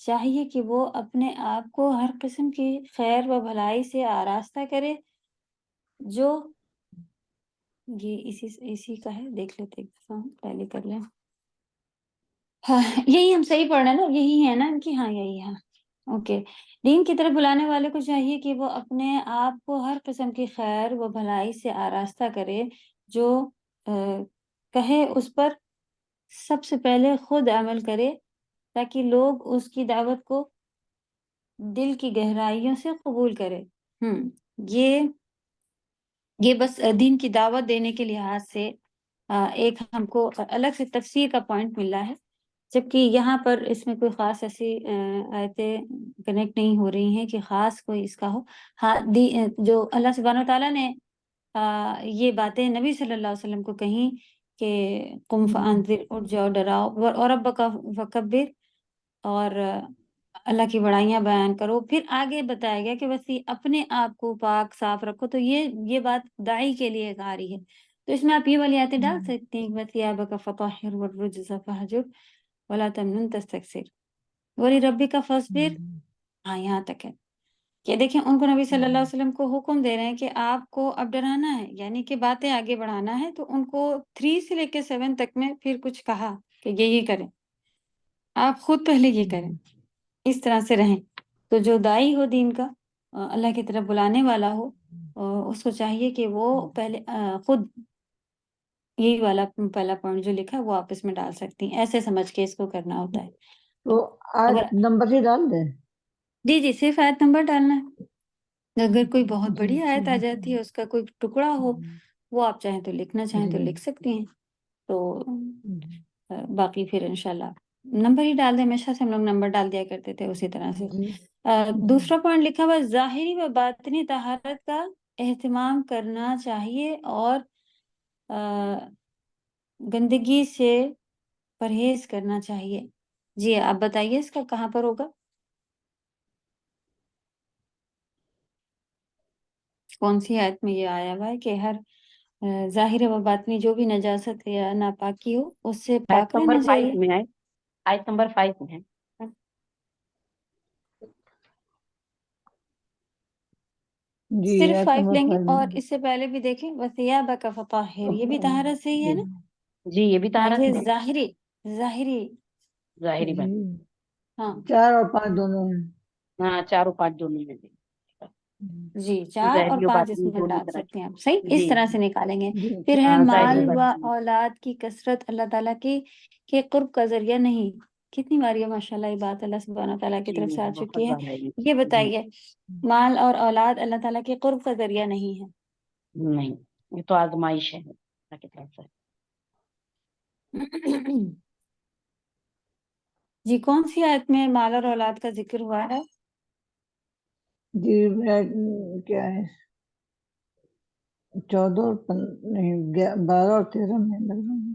चाहिए कि वो अपने आप को हर किस्म की खैर व भलाई से आरास्ता करे। जो ये इसी का है, देख लेते एक दफा, हम टैली कर लें। हाँ, यही हम सही पढ़ रहे हैं ना, यही है ना कि हाँ यही है। ओके, दीन की तरफ बुलाने वाले को चाहिए कि वो अपने आप को हर किस्म की खैर व भलाई से आरास्ता करे। जो कहे उस पर सबसे पहले खुद अमल करे, ताकि लोग उसकी दावत को दिल की गहराइयों से कबूल करें। ये बस दीन की दावत देने के लिहाज से एक हमको अलग से तफसीर का पॉइंट मिल रहा है, जबकि यहाँ पर इसमें कोई ख़ास ऐसी आयतें कनेक्ट नहीं हो रही हैं कि ख़ास कोई इसका हो। हाँ, जो अल्लाह सुब्हानहू व तआला ने ये बातें नबी सल्लल्लाहु अलैहि वसल्लम को कहीं कि कुम फ़अंज़िर, उठ जाओ, डराओ, और रब्बका फ़कब्बिर, और अल्लाह की बड़ाइयाँ बयान करो। फिर आगे बताया गया कि बस ये अपने आप को पाक साफ रखो, तो ये बात दाई के लिए आ रही है। तो इसमें आप ये वाली आयतें डाल सकते हैं कि बस सियाबका फ़ताहिर वर्रुज्ज़ फ़हजुर वला तमनुन तस्तक्सिर वलिरब्बिका फ़स्बिर। हाँ, यहाँ तक है कि देखिए, उनको नबी सल्लल्लाहु अलैहि वसल्लम को हुक्म दे रहे हैं कि आपको अब डराना है, यानी कि बातें आगे बढ़ाना है। तो उनको 3 से लेके 7 तक में फिर कुछ कहा कि ये करें, आप खुद पहले ये करें, इस तरह से रहें। तो जो दाई हो दीन का, अल्लाह की तरफ बुलाने वाला हो, उसको चाहिए कि वो पहले खुद यही वाला पहला पॉइंट जो लिखा है वो आप इसमें डाल सकती हैं। ऐसे समझ के इसको करना होता है। तो आज अगर नंबर ही डाल दें। जी सिर्फ आयत नंबर डालना है। अगर कोई बहुत जी बड़ी आयत आ जाती है, उसका कोई टुकड़ा हो, वो आप चाहें तो लिखना चाहें तो जी लिख सकती हैं। तो बाकी फिर इंशाल्लाह नंबर ही डाल दें। हमेशा से हम लोग नंबर डाल दिया करते थे उसी तरह से। जी। दूसरा पॉइंट लिखा हुआ, ज़ाहिरी व बातिनी तहारत का एहतमाम करना चाहिए, और अ, गंदगी से परहेज करना चाहिए। जी, आप बताइए इसका कहाँ पर होगा? कौन-सी आयत में ये आया हुआ है कि हर ज़ाहिर व बातिनी जो भी नजासत या नापाकी हो, उससे आयत पाक नंबर रहना 5 चाहिए। में है, आयत नंबर 5 में है। جی صرف آیت 5 نمبر لیں گے، 5 اور اس سے پہلے بھی دیکھیں وَثِيَابَكَ فَطَهِّرْ، یہ بھی طہارت سے ہی ہے نا، جی یہ بھی ہاں طہارت یہ ہے، ظاہری ظاہری ظاہری بات. جی ہاں 4 اور 5 دونوں ہیں. ہاں 4 اور 5 دونوں میں. جی 4 اور ظاہری 5 اس باطنی میں دونوں ڈال طرح سکتے ہیں آپ، صحیح اس جی طرح سے نکالیں گے. جی پھر ہے ہاں ظاہری مال اور و باطنی. اولاد کی کثرت اللہ تعالیٰ کے قرب کا ذریعہ نہیں. کتنی بار یہ ماشاء اللہ یہ بات اللہ سبحانہ تعالیٰ کی طرف سے آ بہت چکی ہے. بار ہے یہ. یہ جی بتائیے مال اور اولاد اللہ تعالیٰ کے قرب کا ذریعہ نہیں ہے. نہیں، یہ تو آزمائش ہے اللہ کی طرف سے. جی کون سی آیت میں مال اور اولاد کا ذکر ہوا ہے؟ جی کیا ہے 14 اور نہیں 12 اور 13 میں لگ رہا ہے.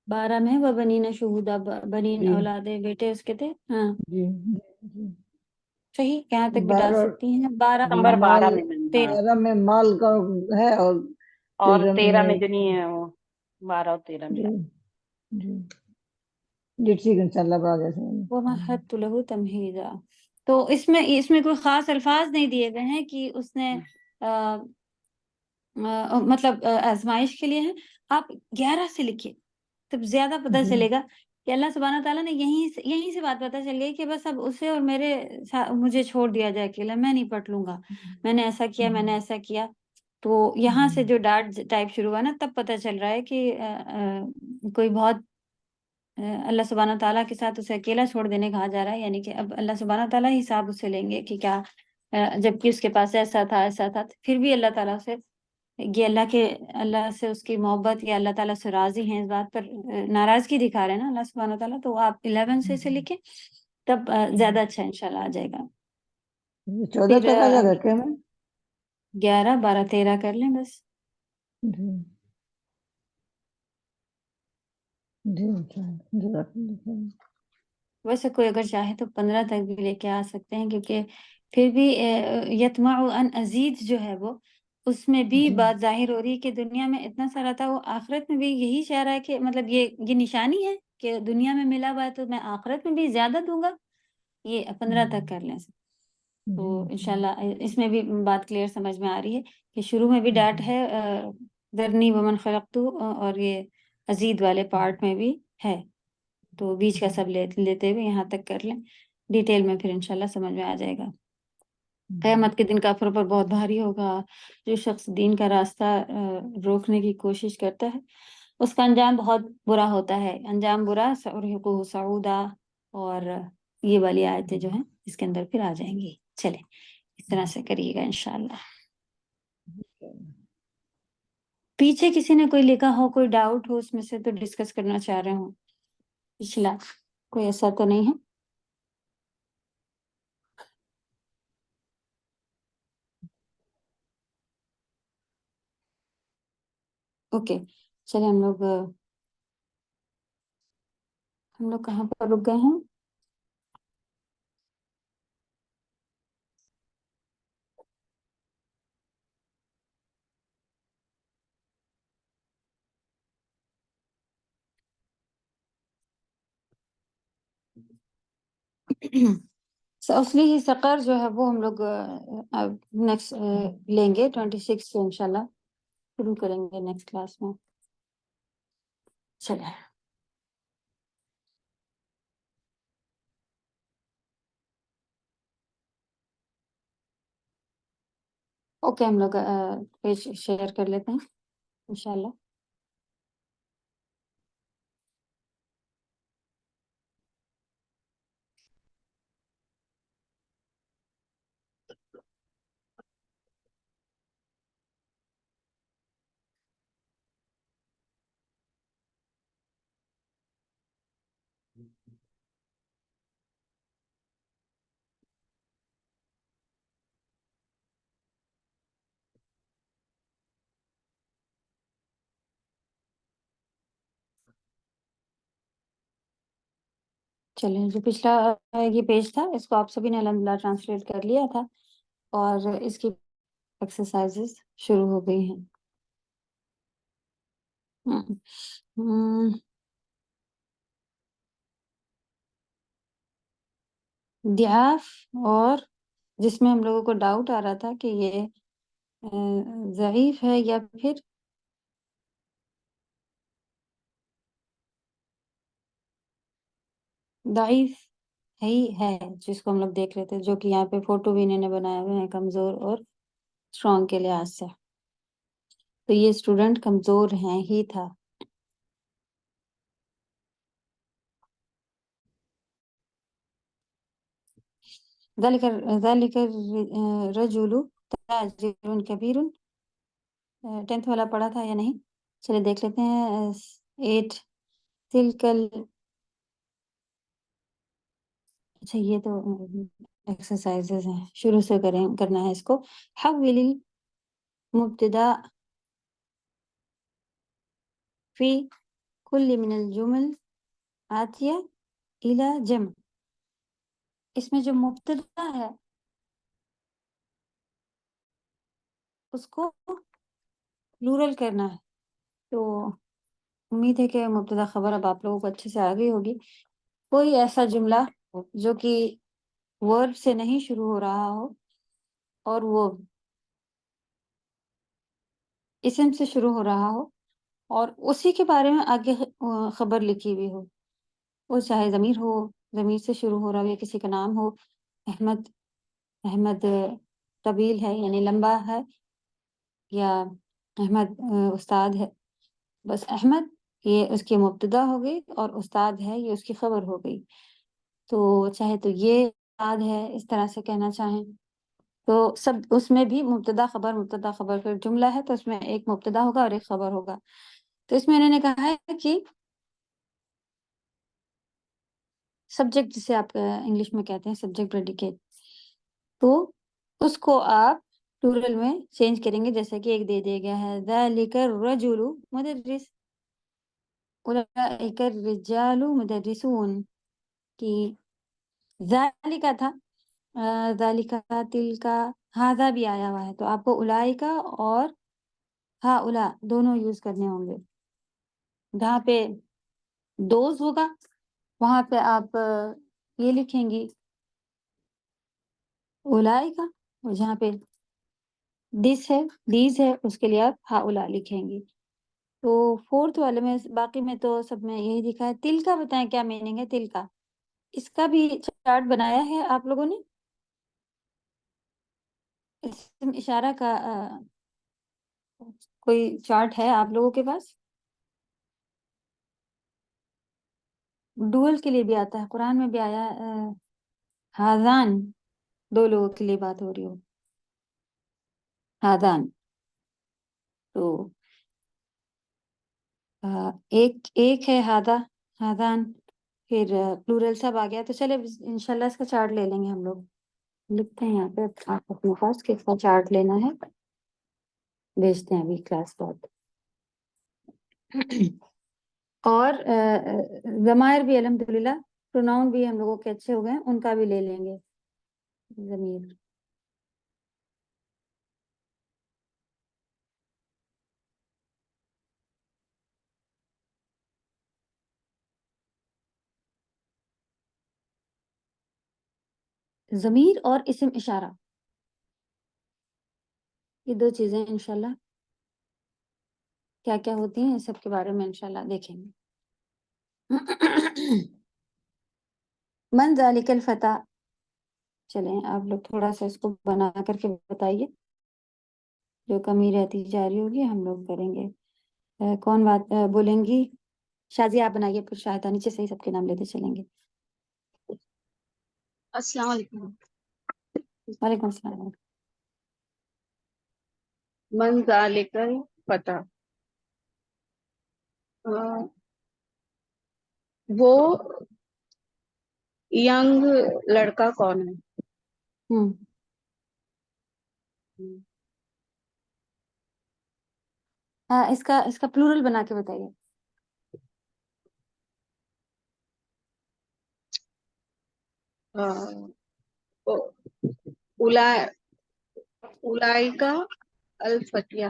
12 میں وَبَنِينَ شُهُودًا، بنین جی اولاد بیٹے اس کے تھے. ہاں جی جی صحیح، یہاں تک بھی ڈال بارہ سکتی ہیں. 12 جی نمبر مال 12 میں ہاں، 12 میں مال کا ہے اور اور 13 13 میں میں جو نہیں ہے وہ 12 اور 13 میں. جی جی جی ٹھیک ہے انشاء اللہ بعد ایسے وَمَهَّدتُّ لَهُ تَمْهِيدًا. تو اس میں کوئی خاص الفاظ نہیں دیے گئے ہیں کہ اس نے مطلب آزمائش کے لیے ہے. آپ 11 سے لکھیے تب زیادہ پتہ جی چلے گا کہ اللہ سبحانہ تعالیٰ نے یہیں سے بات پتہ چل گئی کہ بس اب اسے اور مجھے چھوڑ دیا جائے اکیلا، میں نہیں پٹ لوں گا، میں نے ایسا کیا، میں نے ایسا کیا. تو یہاں سے جو ڈاٹ ٹائپ شروع ہوا نا تب پتہ چل رہا ہے کہ کوئی بہت اللہ سبحانہ تعالیٰ کے ساتھ اسے اکیلا چھوڑ دینے کہا جا رہا ہے. یعنی کہ اب اللہ سبحانہ تعالیٰ ہی حساب اس سے لیں گے کہ کیا جبکہ اس کے پاس ایسا تھا پھر بھی اللہ تعالیٰ سے یہ اللہ سے اس کی محبت یا اللہ تعالیٰ سے راضی ہیں، اس بات پر ناراضگی دکھا رہے ہیں نا اللہ سبحانہ تعالیٰ. تو آپ 11 سے اسے لکھیں تب زیادہ اچھا انشاءاللہ آ جائے گا. 14 پھر تک آ جائے گا کیا میں 11 12 13 کر لیں بس. جی جی جزاک اللہ خیر. ویسے کوئی اگر چاہے تو 15 تک بھی لے کے آ سکتے ہیں، کیونکہ پھر بھی یطمع ان ازید جو ہے وہ اس میں بھی جی بات ظاہر ہو رہی ہے کہ دنیا میں اتنا سارا تھا، وہ آخرت میں بھی یہی چاہ رہا ہے کہ مطلب یہ نشانی ہے کہ دنیا میں ملا ہوا ہے تو میں آخرت میں بھی زیادہ دوں گا. یہ 15 تک کر لیں. تو جی انشاءاللہ اس میں بھی بات کلیئر سمجھ میں آ رہی ہے کہ شروع میں بھی ڈاٹ ہے ذرنی ومن خلقتو، اور یہ ازید والے پارٹ میں بھی ہے. تو بیچ کا سب لیتے ہوئے یہاں تک کر لیں. ڈیٹیل میں پھر انشاءاللہ سمجھ میں آ جائے گا. قیامت کے دن کافروں پر بہت بھاری ہوگا. جو شخص دین کا راستہ روکنے کی کوشش کرتا ہے اس کا انجام بہت برا ہوتا ہے. انجام برا سأرهقه صعودا، اور یہ والی آیتیں جو ہیں اس کے اندر پھر آ جائیں گی. چلیں اس طرح سے کریے گا انشاءاللہ. پیچھے کسی نے کوئی لکھا ہو، کوئی ڈاؤٹ ہو اس میں سے تو ڈسکس کرنا چاہ رہے ہوں. پچھلا کوئی ایسا تو نہیں ہے؟ اوکے چلیں ہم لوگ کہاں پر رک گئے ہیں؟ اصلی ہی سقر جو ہے وہ ہم لوگ نیکسٹ لیں گے 26 سے انشاءاللہ شروع کریں گے نیکسٹ کلاس میں. چلیں اوکے ہم لوگ پیج شیئر کر لیتے ہیں انشاءاللہ. چلیں جو پچھلا یہ پیج تھا اس کو آپ سبھی نے الحمدللہ ٹرانسلیٹ کر لیا تھا، اور اس کی ایکسرسائزز شروع ہو گئی ہیں. ضیاف، اور جس میں ہم لوگوں کو ڈاؤٹ آ رہا تھا کہ یہ ضعیف ہے یا پھر ضعیف ہے جس کو ہم لوگ دیکھ رہے تھے، جو کہ یہاں پہ فوٹو بھی انہوں نے بنائے ہوئے ہیں کمزور اور اسٹرانگ کے لحاظ سے. تو یہ اسٹوڈنٹ کمزور ہیں ہی تھا. ذلك الرجل تاجر کبیر. 10th والا پڑھا تھا یا نہیں؟ چلے دیکھ لیتے ہیں. 8 تلکل. اچھا یہ تو ایکسرسائزز ہیں، شروع سے کرنا ہے اس کو. حول المبتدا فی کل من الجمل آتیہ الى جمع. اس میں جو مبتدا ہے اس کو پلورل کرنا ہے. تو امید ہے کہ مبتدا خبر اب آپ لوگوں کو اچھے سے آ گئی ہوگی. کوئی ایسا جملہ جو کہ ورب سے نہیں شروع ہو رہا ہو اور وہ اسم سے شروع ہو رہا ہو اور اسی کے بارے میں آگے خبر لکھی ہوئی ہو. وہ چاہے ضمیر ہو، ضمیر سے شروع ہو رہا ہو، یا کسی کا نام ہو. احمد طویل ہے یعنی لمبا ہے، یا احمد استاد ہے. بس احمد یہ اس کی مبتدا ہو گئی اور استاد ہے یہ اس کی خبر ہو گئی. تو چاہے تو یہ استاد ہے اس طرح سے کہنا چاہیں تو سب اس میں بھی مبتدا خبر کا جملہ ہے تو اس میں ایک مبتدا ہوگا اور ایک خبر ہوگا. تو اس میں انہوں نے کہا ہے کہ سبجیکٹ جسے آپ انگلش میں کہتے ہیں سبجیکٹ پریڈیکیٹ، تو اس کو آپ پلورل میں چینج کریں گے. جیسا کہ ایک دے دیا گیا ہے ذالک الرجل مدرس، اولئک الرجال مدرسون. کی ذالکا تھا، ذالکا تلکا، ہذا بھی آیا ہوا ہے تو آپ کو اولئکا اور ہؤلاء دونوں یوز کرنے ہوں گے. جہاں پہ دوز ہوگا وہاں پہ آپ یہ لکھیں گی اولئکا، اور جہاں پہ دس ہے دیز ہے اس کے لیے آپ ہؤلاء لکھیں گی. تو 4th والے میں باقی میں تو سب میں یہی دکھا ہے. تل کا بتائیں کیا میننگ ہے تل کا؟ اس کا بھی چارٹ بنایا ہے آپ لوگوں نے؟ اسم اشارہ کا کوئی چارٹ ہے آپ لوگوں کے پاس؟ ڈوئل کے لیے بھی آتا ہے، قرآن میں بھی آیا ہاذان، 2 لوگوں کے لیے بات ہو رہی ہو ہاذان. تو ایک ہے ہاذان، پھر پلورل سب آ گیا. تو چلے انشاءاللہ اس کا چارٹ لے لیں گے ہم لوگ. لکھتے ہیں یہاں پہ آپ اپنے پاس کس کا چارٹ لینا ہے، بھیجتے ہیں ابھی کلاس بعد. اور ضمائر بھی الحمدللہ، پروناؤن بھی ہم لوگوں کے اچھے ہو گئے ہیں، ان کا بھی لے لیں گے. ضمیر ضمیر اور اسم اشارہ، یہ 2 چیزیں انشاءاللہ کیا کیا ہوتی ہیں سب کے بارے میں انشاءاللہ دیکھیں گے. من ذالک الفتى، چلیں آپ لوگ تھوڑا سا اس کو بنا کر کے بتائیے، جو کمی رہتی جا رہی ہوگی ہم لوگ کریں گے. کون بات بولیں گی؟ شازیہ آپ بنائیے، پھر شاہدہ نیچے سے ہی سب کے نام لیتے چلیں گے. السلام علیکم. وعلیکم السلام. من ذالک الفتى، وہ ینگ لڑکا کون ہے؟ اس کا پلورل بنا کے بتائیے. اولئک الفتیہ.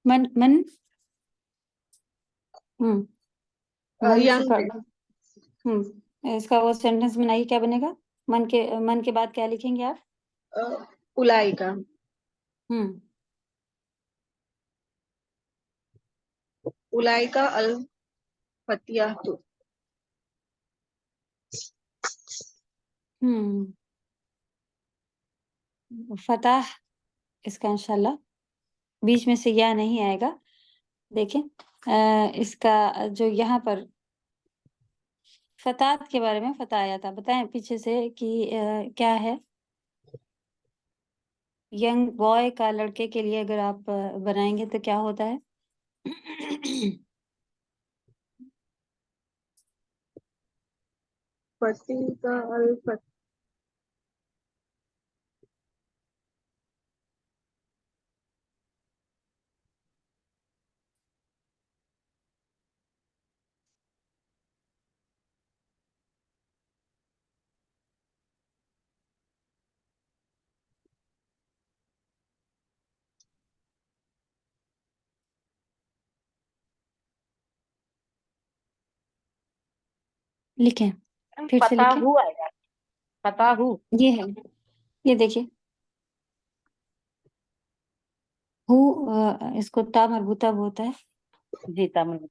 من سے ینگ اس کا وہ سینٹینس بنائیے، کیا بنے گا؟ من کے بعد کیا لکھیں گے آپ؟ اولئک उलाइका अल फतियातु। फतह इसका इंशाल्लाह बीच में से या नहीं आएगा। देखें इसका जो यहाँ पर फतात के बारे में फतह आया था, बताएं पीछे से कि क्या है। यंग बॉय का लड़के के लिए अगर आप बनाएंगे तो क्या होता है? फतीका अल फत लिखें, फिर से लिखें। फताहू आएगा, फताहू। ये है, ये देखिए हु, इसको ता मरबूता होता है। जी तमिल।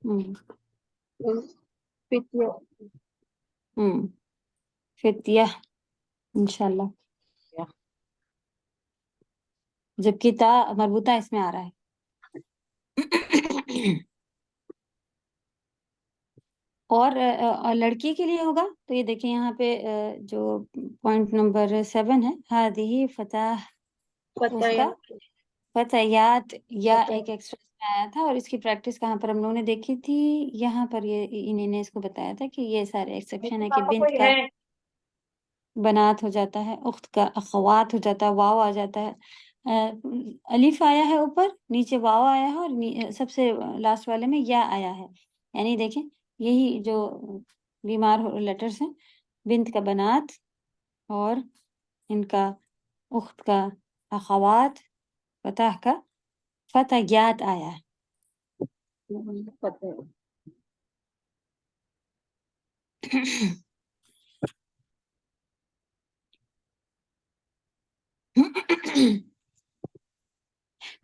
हम्म फितिया फितिया इंशाल्लाह, जबकि ता मरबूता इसमें आ रहा है। और लड़की के लिए होगा तो ये देखिए यहाँ पे जो पॉइंट नंबर 7 है, हादिही फतह, उसका फतायात फतयात या फतह एक एक्स्ट्रा में आया था। और इसकी प्रैक्टिस कहाँ पर हम लोगों ने देखी थी? यहाँ पर ये इन्होंने इसको बताया था कि ये सारे एक्सेप्शन है कि पापा बिंत कोई का है? बनात हो जाता है, उख्त का अखवात हो जाता है, वाव आ जाता है, अलिफ आया है ऊपर, नीचे वाव आया है, और सबसे लास्ट वाले में या आया है। यानी देखें यही जो बीमार लेटर्स हैं, बिंत का बनात और इनका उख्त का अखवात, फतह का फतयात आया है। फतह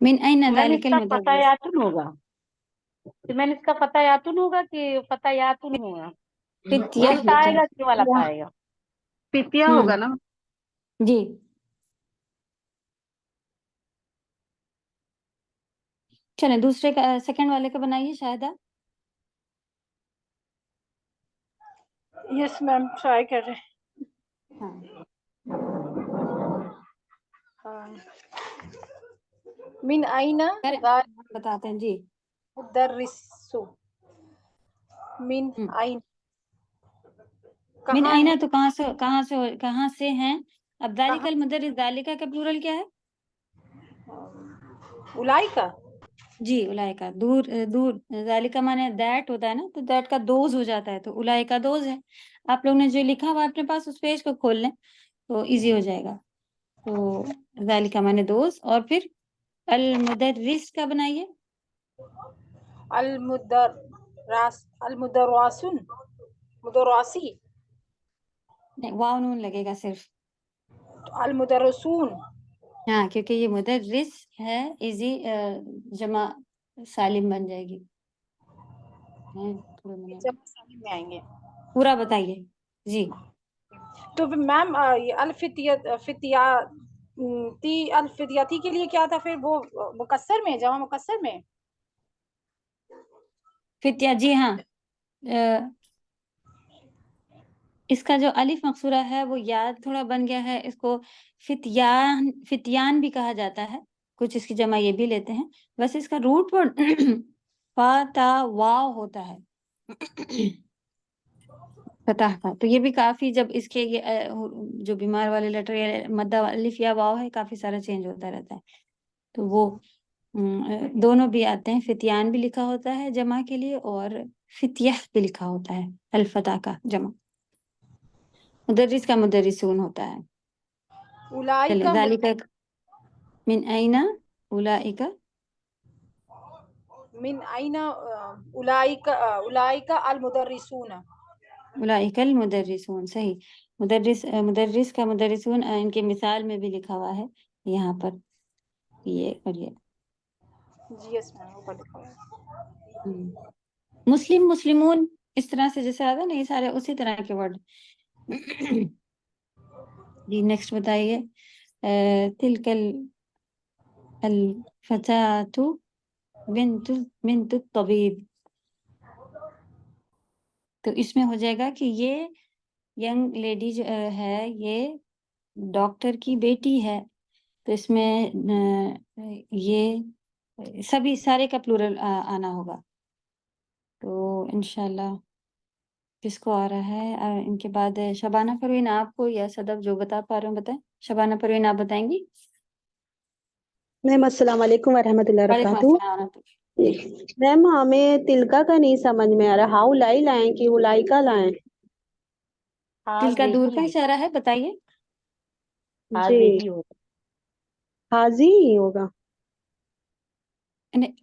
मिन ऐन मैंने ज़ालिकल इसका मुदर्रिस, फतायातुन होगा, तो मैंने इसका फतायातुन होगा कि फतायातुन होगा? फित्या वही ता लिखें। आएगा कि वाला ता आएगा? फितिया होगा ना। जी चलें दूसरे का, सेकंड वाले का बनाइए शायद। यस मैम, ट्राई कर रहे हाँ हैं। मिन आइना करें, दा हम बताते हैं जी। मुदर्रिसु। मिन हम्म। आइन मिन कहाँ आइना है? तो कहाँ से हैं? अब कहाँ? दालिकल मुदर्रिस, दालिका का प्लूरल क्या है? उलाइका। जी उलाइका। दूर दूर, जालिका माने दैट होता है ना, तो दैट का दोज हो जाता है, तो उलाइका दोज है। आप लोग ने जो लिखा हुआ अपने पास उस पेज को खोल लें तो इजी हो जाएगा। तो जालिका माने दोज, और फिर अल मुदर्रिस का बनाइए। अल मुदर्रासुन, मुदर्रासी, नहीं, वाव नून लगेगा सिर्फ। अल मुदर्रसून। हाँ क्योंकि ये मुदर्रिस है, इजी जमा सालिम बन जाएगी। थोड़ा मैंने जब सालिम में आएंगे पूरा बताइए जी। तो मैम ये अल्फितियाती के लिए क्या था फिर? वो मुकस्सर में, जमा मुकस्सर में। फित्या, जी हाँ, इसका जो अलिफ मकसूरा है वो याद थोड़ा बन गया है, इसको फितियान भी कहा जाता है, कुछ इसकी जमा ये भी लेते हैं। बस इसका रूट वर्ड फा ता वाव होता है फतह का। तो ये भी काफी, जब इसके ये जो बीमार वाले लेटर या मद्दा अलिफ या वाव है, काफी सारा चेंज होता रहता है। तो वो दोनों भी आते हैं, फितियान भी लिखा होता है जमा के लिए, और फितियह भी लिखा होता है अल्फता का जमा। मुदर्रिस का मुदर्रिसून होता है। चलिए उलाइका ज़ालिका मिन ऐना उलाइका, मिन आइना उलाइका अल मुदर्रिसून। उलाइकल मुदर्रिसून, सही। मुदर्रिस का मुदर्रिसून इनके मिसाल में भी लिखा हुआ है यहाँ पर ये और ये। जी यस मैम, ऊपर लिखा हुआ है। मुस्लिम, मुस्लिमून, इस तरह से जैसे आता है ना, ये सारे उसी तरह के वर्ड। जी नेक्स्ट बताइए। तिलकल अल फतातु बिन्तु तबीब। तो इसमें हो जाएगा कि ये यंग लेडी जो है ये डॉक्टर की बेटी है। तो इसमें ये सभी सारे का प्लूरल आना होगा। तो इंशाल्लाह किसको आ रहा है? इनके बाद शबाना परवीन, आपको या सदब जो बता पा रहे हो बताएं। शबाना परवीन आप बताएंगी? मैम अस्सलाम वालेकुम वरहमतुल्लाहि वालेकुम वबरकातुहू। अस्सलाम जी। मैम हमें तिलका का नहीं समझ में आ रहा, हाउ लाई लाएं कि उलाइका लाएं? दिल का दूर हाज़िही का इशारा है, बताइए। जी हाज़िही होगा। हाजी ही होगा।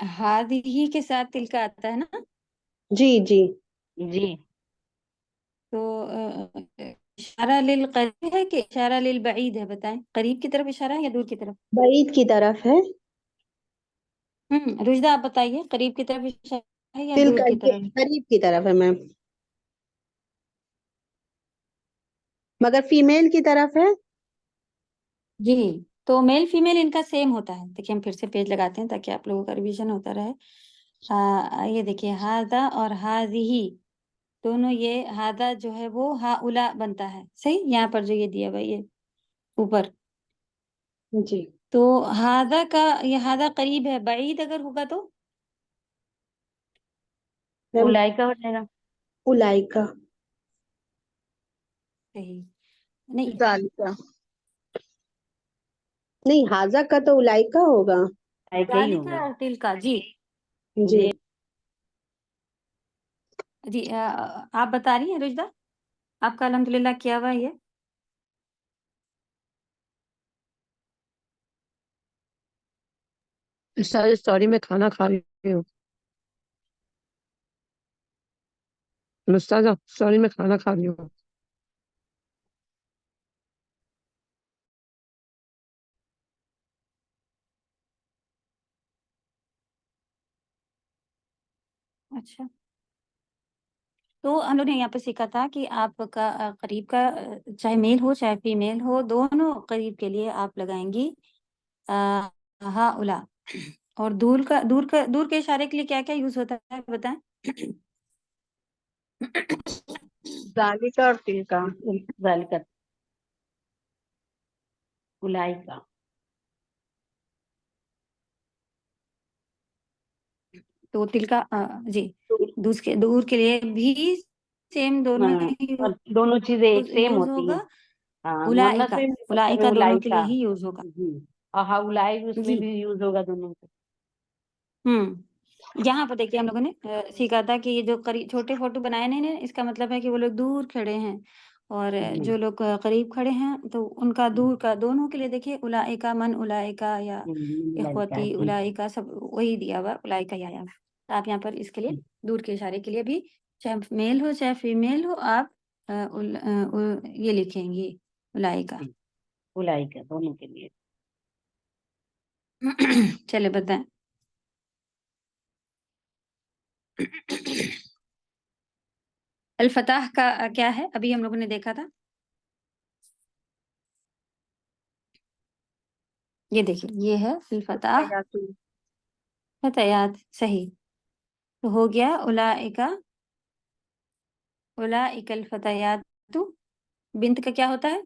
हाथ ही के साथ तिल का आता है ना। जी जी जी तो इशारा लिल करीब है कि इशारा लिल बईद है? बताएं, करीब की तरफ इशारा है या दूर की तरफ? बईद की तरफ है। रुजदा आप बताइए, करीब की तरफ इशारा है या दूर तिलका की के तरफ? करीब की तरफ है मैम, मगर फीमेल की तरफ है। जी, तो मेल फीमेल इनका सेम होता है। देखिए हम फिर से पेज लगाते हैं ताकि आप लोगों का रिवीजन होता रहे। ये देखिए हादा और हाजिही दोनों, ये हादा जो है वो हाउला बनता है, सही। यहाँ पर जो ये दिया हुआ है ये ऊपर, जी तो हादा का ये हादा करीब है, बईद अगर होगा तो मैम उलाइका हो जाएगा। उलाइका। सही नहीं। जालिका। नहीं हाजा का तो उलाइका होगा। उलाइका ही होगा। जालिका और तिल का, जी जी जी जी। आप बता रही हैं रुजदा? आपका अल्हम्दुलिल्लाह किया हुआ है ये। सॉरी मैं खाना खा रही हूँ मुस्ताजा, सॉरी मैं खाना खा रही हूँ। अच्छा, तो हम लोग ने यहाँ पे सीखा था कि आपका करीब का चाहे मेल हो चाहे फीमेल हो, दोनों करीब के लिए आप लगाएंगी हा उला। और दूर के इशारे के लिए क्या क्या यूज होता है बताएं? जालिका और तिलका। ज़ालिका उलाइका। तो तिल का जी दूर के लिए भी सेम दोनों हाँ, और दोनों चीजें एक सेम यूज होती हैं। होगा। हाँ, मुअन्नस उलाइका में भी मतलब उलाइका दोनों के लिए उलाइका। ही यूज होगा। जी और हाँ उलाई भी उसमें जी भी यूज होगा दोनों पे। यहाँ पर देखिए हम लोगों ने सीखा था कि ये जो करीब छोटे फोटो बनाए नहीं ने, इसका मतलब है कि वो लोग दूर खड़े हैं। और जी जो लोग करीब खड़े हैं तो उनका दूर का दोनों के लिए देखिए उलाइका मन उलाइका या उलाइका इखवती जी उलाइका सब वही दिया हुआ उलाइका या तो आप यहाँ पर इसके लिए दूर के इशारे के लिए भी चाहे मेल हो चाहे फीमेल हो आप ये लिखेंगी उलाइका। उलाइका दोनों के लिए। चले बताएं। अल फताह का क्या है? अभी हम लोगों ने देखा था, ये देखिए ये है अल फताह फतयातु। फतयात, सही। तो हो गया उलाइका उलाइकल फतयातु। बिंत का क्या होता है?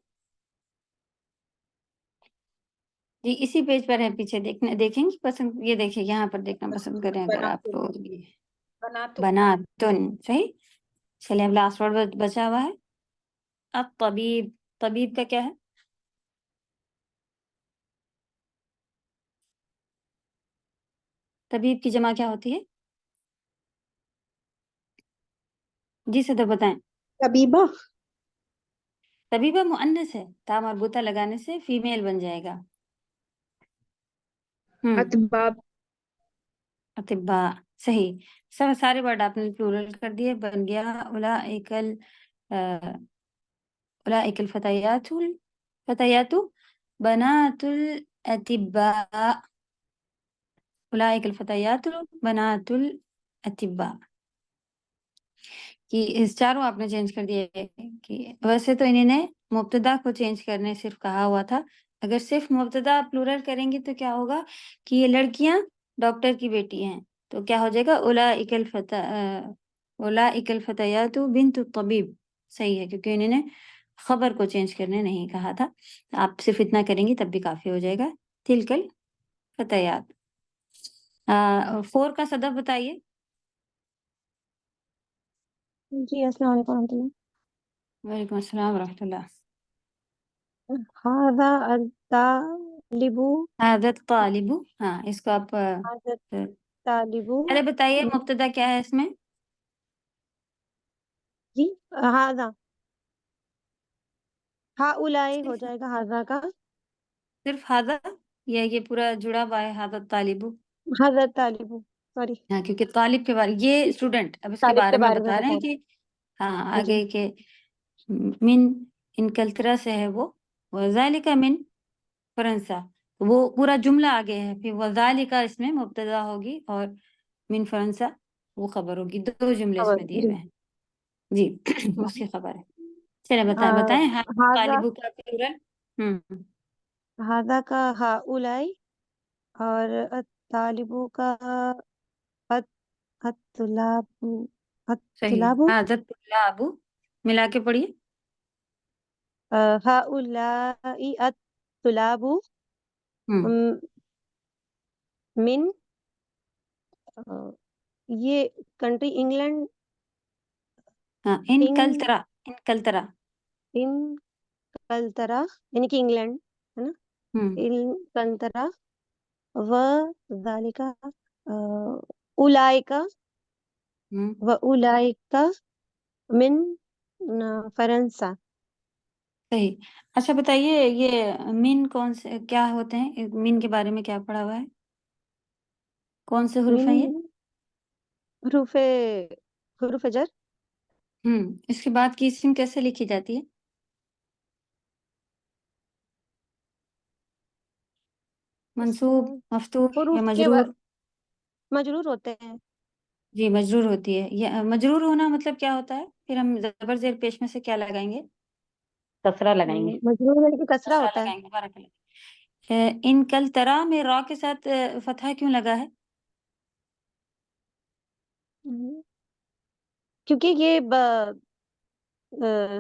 जी इसी पेज पर है, पीछे देखेंगे पसंद, ये देखिए यहाँ पर देखना पसंद करें अगर आप बनातु। तो। बनातु। बनातुन, सही। चलिए अब लास्ट वर्ड बचा हुआ है अब तबीब। तबीब का क्या है? तबीब की जमा क्या होती है? जी सदर बताएं। तबीबा। तबीबा मुअन्नस है, ता मरबूता लगाने से फीमेल बन जाएगा। अतबाब। अतिब्बा, सही। सब सारे वर्ड आपने प्लूरल कर दिए, बन गया उलाइकल उलाइकल फतयातुल फतयातु बनातुल अतिब्बा, उलाइक अलफतयातु बनातुल अतिब्बा, कि इस चारों आपने चेंज कर दिए। कि वैसे तो इन्होंने मुब्तदा को चेंज करने सिर्फ कहा हुआ था। अगर सिर्फ मुब्तदा प्लूरल करेंगे तो क्या होगा कि ये लड़कियां डॉक्टर की बेटी हैं, तो क्या हो जाएगा उलाइकल फतयातु बिन्तु तबीब। सही है, क्योंकि इन्होंने खबर को चेंज करने नहीं कहा था। आप सिर्फ इतना करेंगी तब भी काफी हो जाएगा। तिलकल फतयात। 4 का सदफ बताइए। जी अस्सलाम वालेकुम रहमतुल्लाह। वालेकुम अस्सलाम रहमतुल्लाह। हादा अत्तालिबु, आदत तालिबु, हाँ इसको आप हादा तालिबु। पहले बताइए मुब्तदा क्या है इसमें। जी हादा, हाउलाई हो सिर्फ जाएगा हादा का। सिर्फ हादा, ये पूरा जुड़ा हुआ है हादत तालिबु। हादा तालिबु, सॉरी, हाँ, क्योंकि तालिब के बारे, ये स्टूडेंट अब इसके तालिब के बारे में बारे में बता रहे बता हैं रहे कि हाँ हैं। जी आगे के मिन इनकल्तरा से है वो, वज़ालिका मिन फरंसा, तो वो पूरा जुमला आगे है। फिर वज़ालिका इसमें मुब्तदा होगी और मिन फरंसा वो खबर होगी। 2 जुमले खबर इसमें दिए हुए जी। हैं जी। उसकी खबर है। चलिए बताएं हाँ हादा, तालिबु का प्लूरल। हादा का हाउलाई, और तालिबू का अत अतुलाबु, सही है, अतुलाबु, आदत तुल्लाबु, मिला के पढ़िए। हाउलाई अतुलाबु हम्म मिन, अ, ये कंट्री इंग्लैंड, हाँ इन इनकल्तरा। इन कलतरा, यानी कि इंग्लैंड है ना। हम्म इन कलतरा व जालिका, उलाइका हम्म व उलाइका मिन फरंसा। सही। अच्छा बताइए, ये मिन कौन से क्या होते हैं, मिन के बारे में क्या पढ़ा हुआ है, कौन से हुरूफ मिन हैं ये। हरूफे, हुरूफ जर। इसके बाद की इस्म कैसे लिखी जाती है। मंसूब, इसमें मफ्तूह या हुरूफ के मजरूर। मजरूर होते हैं। जी मजरूर होती है। ये मजरूर होना मतलब क्या होता है, फिर हम जबर जेर पेश में से क्या लगाएंगे। कसरा लगाएंगे। मजरूर यानी कि कसरा कसरा होता है। लगाएंगे, बारक। इन कल तरा में रॉ के साथ फतहा क्यों लगा है। हम्म, क्योंकि ये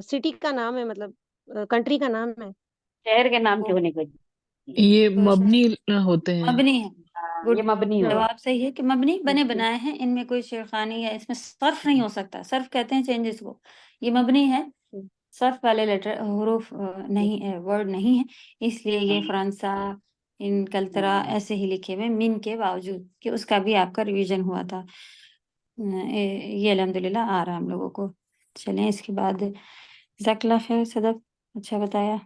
सिटी का नाम है, मतलब कंट्री का नाम है। शहर के नाम वो के होने को। ये तो मबनी होते हैं। मबनी है। हाँ, ये गुड, मबनी होते जवाब सही है कि मबनी बने जी। बनाए हैं, इनमें कोई शेरखानी या इसमें सर्फ नहीं हो सकता। सर्फ कहते हैं चेंजेस को, ये मबनी है। सर्फ वाले लेटर हुरूफ नहीं, वर्ड नहीं है, इसलिए ये हैं। फ्रांसा इन कलतरा ऐसे ही लिखे हुए मिन के बावजूद कि उसका भी आपका रिवीजन हुआ था। ये अल्हम्दुलिल्लाह आ रहा हम लोगों को। चलें इसके बाद जकला खैर सदफ, अच्छा बताया।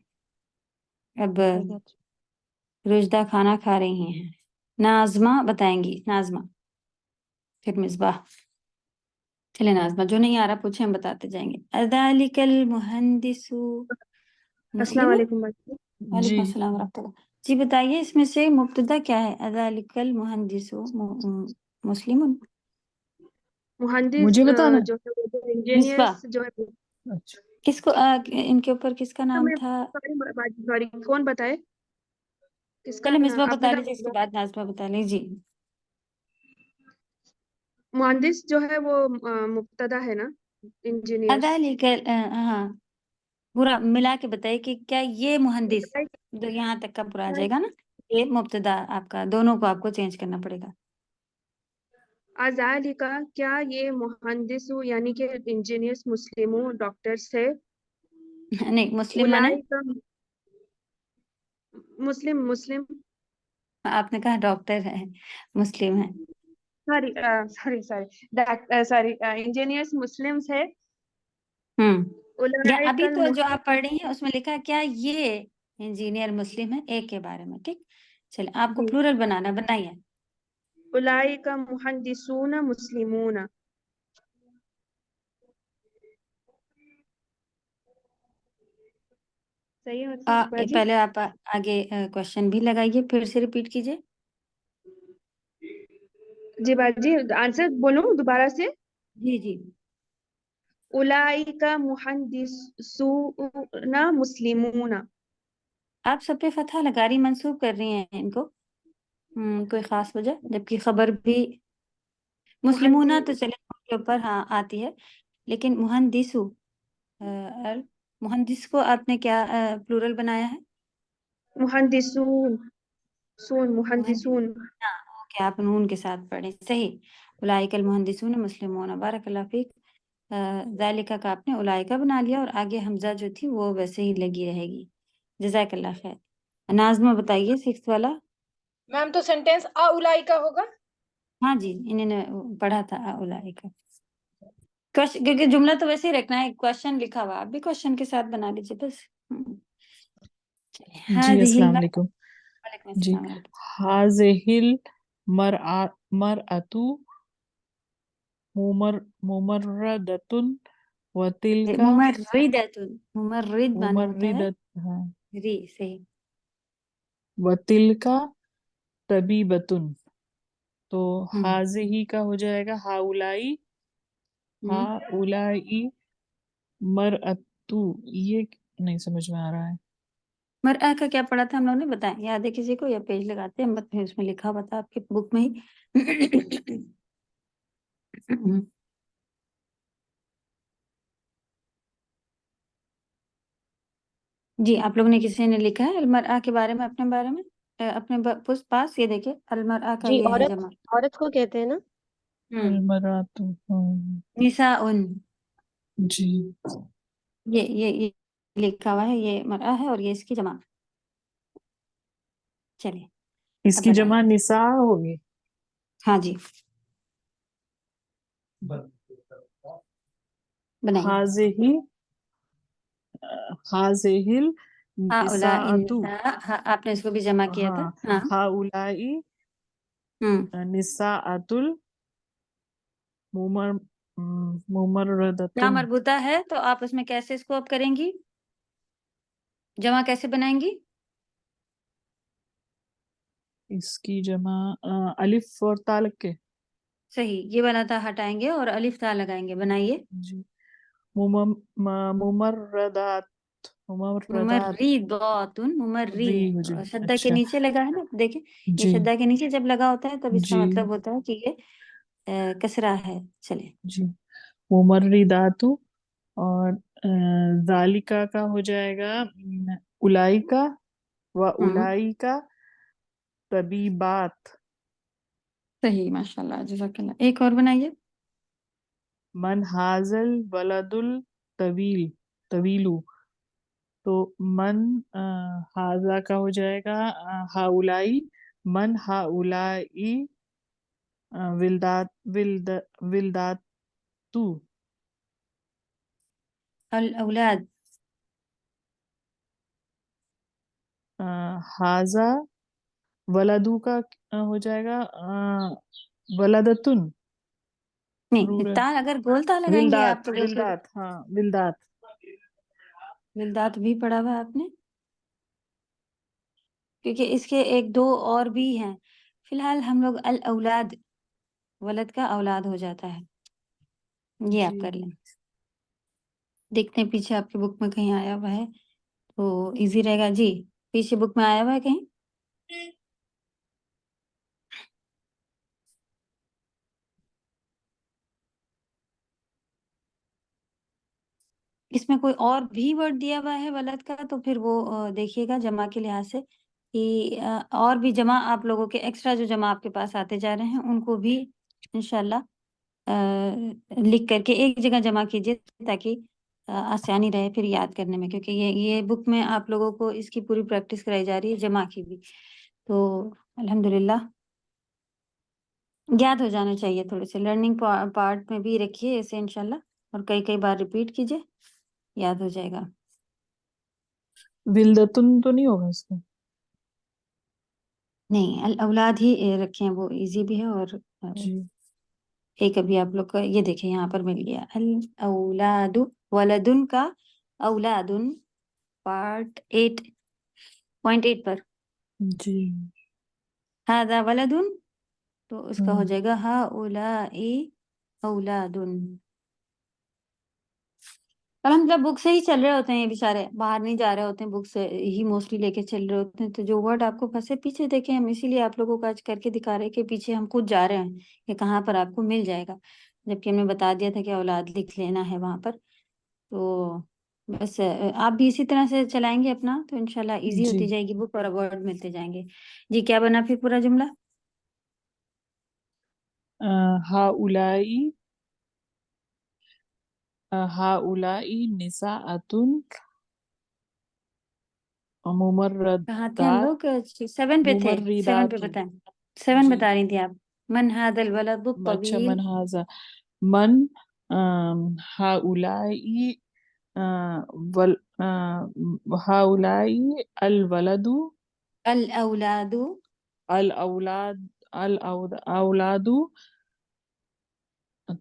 अब रुजदा खाना खा रही हैं, नाजमा बताएंगी। नाजमा, फिर मिसबाह। चले नाजमा, जो नहीं आ रहा पूछे, हम बताते जाएंगे। अदालिकल मुहंदिसु अस्सलाम मुस्लिम। वालेकुम। जी वालेकुम अस्सलाम वरहमतुल्लाह। जी बताइए, इसमें से मुब्तदा क्या है। अदालिकल मुहंदिसु मुस्लिम। मुहंदिस मुझे बताना है। जो है वो मिसबाह, इंजीनियर्स जो है। अच्छा, किसको इनके ऊपर किसका नाम मैं था। सॉरी, कौन बताए किसका चले नाम, मिसबाह आपने बता कहा लीजिए, इसके मिसबा। बाद नाजमा बता लीजिए। मुहंदिस जो है वो मुब्तदा है ना, इंजीनियर्स। अदालिकल हाँ, पूरा मिला के बताइए कि क्या ये मुहंदिस, बताइए। जो यहाँ तक का पूरा आ जाएगा ना, ये मुब्तदा आपका, दोनों को आपको चेंज करना पड़ेगा। अज़ालिका, क्या ये मुहंदिस यानी कि इंजीनियर्स मुस्लिमों डॉक्टर्स है। नहीं, मुस्लिम माने उलाइका, मुस्लिम मुस्लिम, आपने कहा डॉक्टर है, मुस्लिम है। Sorry sorry sorry sorry, engineers Muslims है। या अभी उलाइकल तो जो आप पढ़ रही हैं उसमें लिखा है क्या ये इंजीनियर मुस्लिम है, एक के बारे में। ठीक, चलिए आपको प्लूरल बनाना, बनाइए। उलाइका मुहंदिसून मुस्लिमून। सही होता बाजी? पहले आप आगे क्वेश्चन भी लगाइए, फिर से रिपीट कीजिए। जी बाजी, आंसर बोलूं दोबारा से? जी जी। उलाइका मुहद्दिसूना मुस्लिमूना। आप सब पे फतहा लगा रही, मंसूब कर रही हैं इनको। कोई खास वजह? जबकि खबर भी मुस्लिमूना तो चले के ऊपर हाँ आती है, लेकिन मुहंदिसु मुहंदिस को आपने क्या प्लूरल बनाया है? मुहद्दिसून, मुहंदिस, मुहद्दिसून। हाँ ओके, आप नून के साथ पढ़े, सही। उलाइकल मुहंदिसून मुस्लिमून, बारकल्लाह फीक। ज़ालिका का आपने उलाइका बना लिया, और आगे हमजा जो थी वो वैसे ही लगी रहेगी। जज़ाकल्लाह खैर। नाज़मा बताइए, 6th वाला। मैम तो सेंटेंस आ उलाई का होगा। हाँ जी, इन्होंने पढ़ा था उलाइका। क्वेश्चन, क्योंकि जुमला तो वैसे ही रखना है, क्वेश्चन लिखा हुआ, आप भी क्वेश्चन के साथ बना लीजिए बस। जी हाज़िहिल अस्सलाम वालेकुम। वालेकुम जी अस्सलाम वालेकुम। हाज़िहिल मरअतु मुमर्रदतुन व तिलका मुमर्रिद माना होता है, मुमर्रिदत, हाँ, री सही। व तिलका तबीबतुन। तो हम्म हाज़िही का हो जाएगा हाउलाई, हम्म हाउलाई मरअतु। ये नहीं समझ में आ रहा है। मरआ का क्या पढ़ा था हम लोगों ने, बताएं, याद है किसी को? या पेज लगाते हैं, मत उसमें लिखा हुआ था आपके बुक में ही। जी, आप लोगों ने, किसी ने लिखा है अलमरआ के बारे में, अपने बारे में? अपने पास ये देखिए, अलमरआ का जी, ये है औरत जमा। औरत को कहते हैं ना। अलमरातु, निसाउन, जी। ये लिखा हुआ है, ये मरआ है और ये इसकी जमा। चलिए अब इसकी जमा बताइए। निसा होगी। हाँ जी, बनाइए। हाज़िही हाज़िहिल हाउला इन निसाअतु, हाँ, आपने इसको भी जमा किया था। हाँ, हाँ। हाउलाई निसाअतुल मुमर क्या मुमर्रदतुन। मरबूता है, तो आप उसमें कैसे इसको अब करेंगी, जमा कैसे बनाएंगी? इसकी जमा अलिफ और ता लग के। सही, ये वाला था हटाएंगे और अलिफ ता लगाएंगे, बनाइए। जी मुमर्रदात, मुमर्रदात री हो मुमर्रीद, जाए, शद्दा के अच्छा। नीचे लगा है ना, देखें। ये जी शद्दा के नीचे जब लगा होता है तब इसका जी मतलब होता है कि ये कसरा है। चले जी मुमर्रिदातु। और जालिका का हो जाएगा उलाइका व हम्म उलाइका तबीबात। सही, माशाल्लाह, जज़ाकल्लाह। एक और बनाइए। मन हाजल वलदुल तवीलू। तो मन हाजा का हो जाएगा हाउलाई, मन हाउलाई विलदातू। अल औलाद, हाजा वलदू का हो जाएगा वलदतुन नहीं, प्लूरल। ता अगर गोल ता लगाएंगे आप विलदात तो देखिए, विलदात, हाँ विलदात। विलदात भी पढ़ा हुआ है आपने, क्योंकि इसके एक दो और भी हैं। फिलहाल हम लोग अल औलाद, वलद का औलाद हो जाता है, ये आप जी कर लें। देखते हैं पीछे आपकी बुक में कहीं आया हुआ है तो इजी रहेगा। जी, पीछे बुक में आया हुआ है कहीं? इसमें कोई और भी वर्ड दिया हुआ है वलद का, तो फिर वो देखिएगा जमा के लिहाज से कि और भी जमा, आप लोगों के एक्स्ट्रा जो जमा आपके पास आते जा रहे हैं उनको भी इंशाल्लाह लिख करके एक जगह जमा कीजिए, ताकि आसानी रहे फिर याद करने में, क्योंकि ये बुक में आप लोगों को इसकी पूरी प्रैक्टिस कराई जा रही है, जमा की भी। तो अल्हम्दुलिल्लाह याद हो जाने चाहिए, थोड़े से लर्निंग पार्ट में भी रखिए इसे इंशाल्लाह, और कई कई बार रिपीट कीजिए, याद हो जाएगा। विलदतुन तो नहीं होगा इसका। नहीं, अल औलाद ही रखे हैं, वो इजी भी है। और जी एक अभी आप लोग का ये देखिए यहाँ पर मिल गया, अल औलादु, वलदुन का औलादुन, पार्ट 8.8 पर जी हादा वलदुन, तो उसका हो हम्म, जाएगा हाउलाई औलादुन। और हम जब बुक से ही चल रहे होते हैं, ये बेचारे बाहर नहीं जा रहे होते हैं, बुक से ही मोस्टली लेके चल रहे होते हैं, तो जो वर्ड आपको फंसे पीछे देखें, हम इसीलिए आप लोगों को आज करके दिखा रहे हैं कि पीछे हम खुद जा रहे हैं कि कहाँ पर आपको मिल जाएगा, जबकि हमने बता दिया था कि औलाद लिख लेना है वहां पर। तो बस आप भी इसी तरह से चलाएंगे अपना, तो इंशाल्लाह इजी जी होती जाएगी बुक और वर्ड मिलते जाएंगे। जी क्या बना फिर पूरा जुमला? हाउलाई हाउलाई निसाअतुन कहाँ थे हम मुमर्रदात लोग? 7 पे थे, 7 पे मुमर्रिदातुन। बताएं। 7 जी बता रही थी आप। मन हादल वलदु अच्छा, तवील। मन हाजा मन हाउलाई वल हाउलाई अल वलदु अल औलादु अल औलादु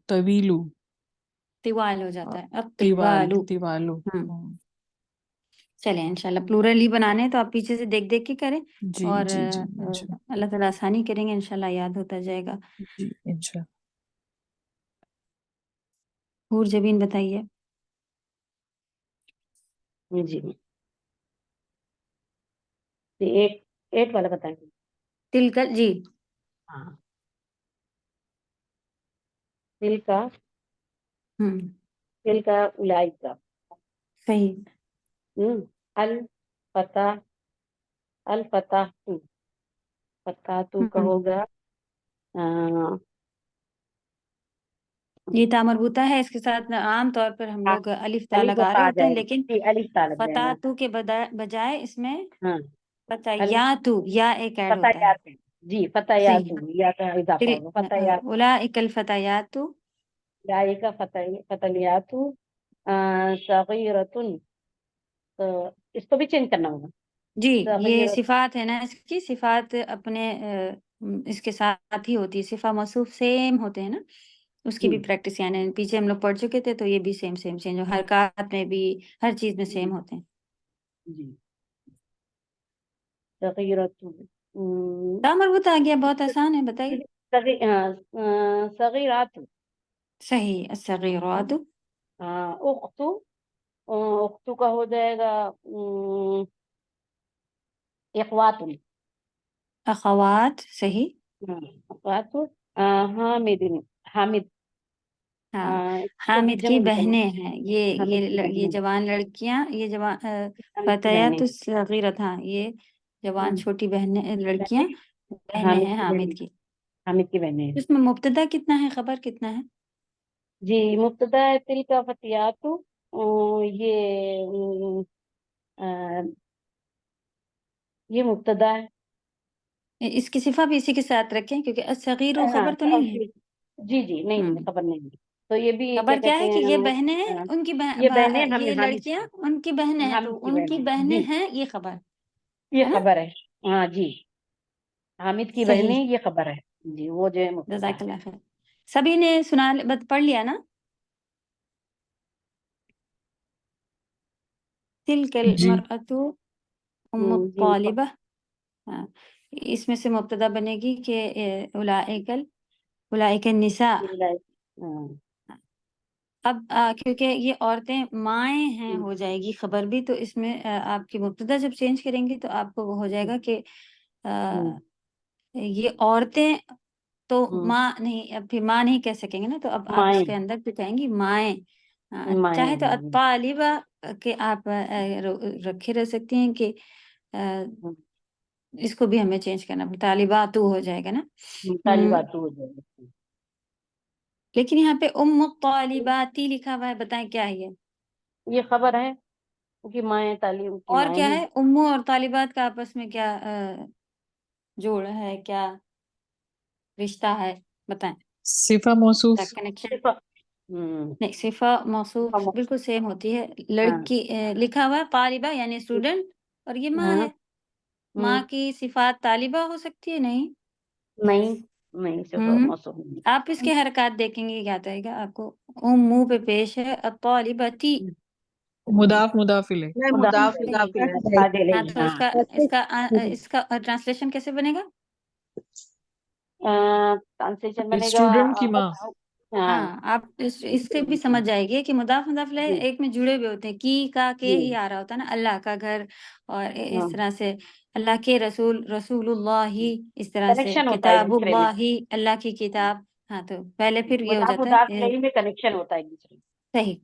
तवीलु तिवाल हो जाता है, अब तिवाल तिवालु। तिवालु। चले इंशाल्लाह प्लूरल ही बनाने हैं, तो आप पीछे से देख देख के करें, जी और जी जी इंशा अल्लाह ताला आसानी करेंगे, इंशाल्लाह याद होता जाएगा। जी इंशा हूर जबीन बताइए। जी ये 8 वाला बताएंगे। तिलकल जी। हाँ तिल का उलाई का सही। अल फता अल फताहतु फताहतु का हम्म होगा ये ता मरबूता है, इसके साथ आम तौर पर हम लोग अलिफ ता अलिफ लगा रहे आ होते हैं, जाएगा लेकिन जी, अलिफ ता लग जाएगा। फतातू के बजाय इसमें हाँ फतायातू या एक ऐड होता है। फतायात जी, सही। फतायातु या का इजाफा होगा फतायात। उलाइकल फतायातु। लाइका फतलियातु सगीरतुन, तो इसको भी चेंज करना होगा। जी ये सगीरत सिफात है ना, इसकी सिफात अपने इसके साथ ही होती है, सिफा मौसूफ सेम होते हैं ना, उसकी भी जी प्रैक्टिस यानी पीछे हम लोग पढ़ चुके थे, तो ये भी सेम सेम चेंज हो, हरकत में भी हर चीज में सेम होते हैं। जी सगीरतुन ता मरबूत आ गया, बहुत आसान है, बताइए। सगीरातु सही। अस्सगीरातु। उख्तु उख्तु का हो जाएगा इख्वातुन अखवात। सही। इख्वातु हामिदिन हामिद हाँ इसको भी हामिद की जम करना। बहनें हैं, हामिद की ये बहनें जवान लड़कियां, ये जवान हामिद की बहनें फतयातुस सगीरत, हाँ ये जवान हम्म, छोटी बहनें लड़कियां, बहनें बहनें हामिद हैं की हामिद बहनें की। हामिद की बहनें हैं। इसमें मुब्तदा कितना है, खबर कितना है? जी मुब्तदा है तिल का फतियातु ये ये मुब्तदा है। इसकी सिफा भी इसी के साथ रखें, क्योंकि असगीर हाँ खबर तो नहीं है। जी जी नहीं नहीं हम्म खबर नहीं है। तो ये भी क्या खबर क्या कहते है कि हैं ये बहनें हैं, उनकी ये बहनें हम ये हामिद लड़कियां उनकी बहनें हैं, तो हामिद की उनकी बहनें बहनें जी, हैं, ये खबर ये है ना। खबर है। हाँ जी हामिद की सही। बहनें ये खबर है जी, वो जो है मुब्तदा है। जज़ाकल्लाह खैर। सभी ने पढ़ लिया ना? तिलकल जी मरअतु उम्मु जी तालिबा। हाँ इसमें से मुब्तदा बनेगी कि उलाइकल निसा। हाँ, अब क्योंकि ये औरतें माएँ हैं, हो जाएगी खबर भी, तो इसमें आपकी मुब्तदा जब चेंज करेंगी तो आपको वो हो जाएगा कि हम्म, ये औरतें तो हम्म, माँ नहीं, अब फिर माँ नहीं कह सकेंगे ना, तो अब आप माएँ इसके अंदर भी कहेंगी माएँ। माएँ चाहे तो हैं, तालिबा के आप रखे रह सकती हैं कि हम्म, इसको भी हमें चेंज करना पड़ता, तालिबातु हो जाएगा ना। तालिबातु हो जाएगी। लेकिन यहाँ पे उम्मु तालिबाती लिखा हुआ है, बताएं क्या है ये? ये खबर है कि माएँ तालीम की और माएँ क्या हैं। है? उम्मू और तालिबात का आपस में क्या जोड़ है, क्या रिश्ता है, बताएं। सिफा मौसूफ। कनेक्शन? सिर्फ नहीं, सिफा मौसूफ हाँ बिल्कुल सेम होती है। लड़की लिखा हुआ है तालिबा यानी स्टूडेंट, और ये माँ हाँ, है। माँ हम्म, की सिफात तालिबा हो सकती है? नहीं। नहीं नहीं सिर्फ हम्म मौसूम नहीं। आप इसके हरकत देखेंगे, क्या आएगा आपको? उम मुंह पे पेश है, अत्तालिबती। मुदाफ मुदाफ इले मैं मुदाफ मुदाफ इलैह से। हाँ, इलेही, तो हाँ। इसका ट्रांसलेशन कैसे बनेगा? ट्रांसलेशन बनेगा स्टूडेंट की माँ। हाँ हाँ, आप इससे भी समझ जाएंगे कि मुदाफ मुदाफ इलैह जी। एक में जुड़े हुए होते हैं, की का के जी। ही आ रहा होता है ना, अल्लाह का घर और इस हाँ। तरह से अल्लाह के रसूल, रसूलुल्लाही, इस तरह से कनेक्शन होता है एक दूसरे में। किताबुल्लाही, अल्लाह की किताब। हाँ, तो पहले फिर ये हो मुदाफ जाता मुदाफ है इलेही में कनेक्शन होता है एक दूसरे में। सही,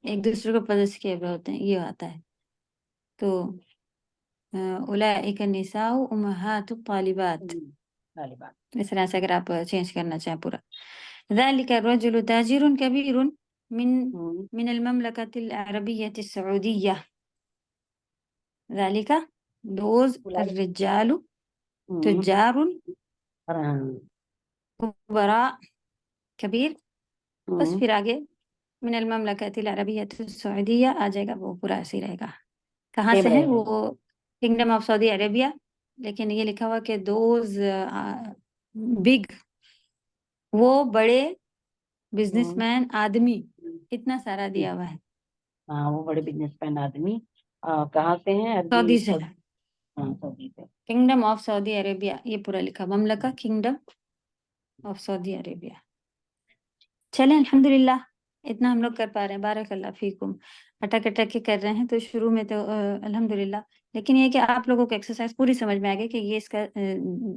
एक दूसरे को पदस्थ किए हुए होते हैं, ये आता है। तो उलाइका निसाउ उम्महातुत तालिबात, वाली बात। इस तरह से अगर आप चेंज करना चाहें पूरा। ज़ालिका रजुलु ताजिरुन कबीरुन मिन अल ममलकतिल अरबिय्यतिस सऊदिय्या। ज़ालिका दोज अर्रिजालु तुज्जारुन हाँ। कुबरा कबीर, बस हम्म। फिर आगे मिन अल ममलकतिल अरबिय्यतिस सऊदिय्या आ जाएगा, वो पूरा ऐसे ही रहेगा। कहाँ सेम से है रहेगा। वो? किंगडम ऑफ सऊदी अरेबिया, लेकिन ये लिखा हुआ कि दोज बिग, वो बड़े बिजनेसमैन आदमी, इतना सारा दिया हुआ है। हाँ, वो बड़े बिजनेसमैन आदमी कहाँ से हैं? सऊदी से, हाँ, सऊदी से। किंगडम ऑफ सऊदी अरेबिया, ये पूरा लिखा, Mamalka kingdom of Saudi Arabia. चलें, अल्हम्दुलिल्लाह इतना हम लोग कर पा रहे हैं, बारकल्लाह फीकुम। अटक अटक के कर रहे हैं तो शुरू में तो अल्हम्दुलिल्लाह, लेकिन ये कि आप लोगों को एक्सरसाइज पूरी समझ में आ गई कि ये इसका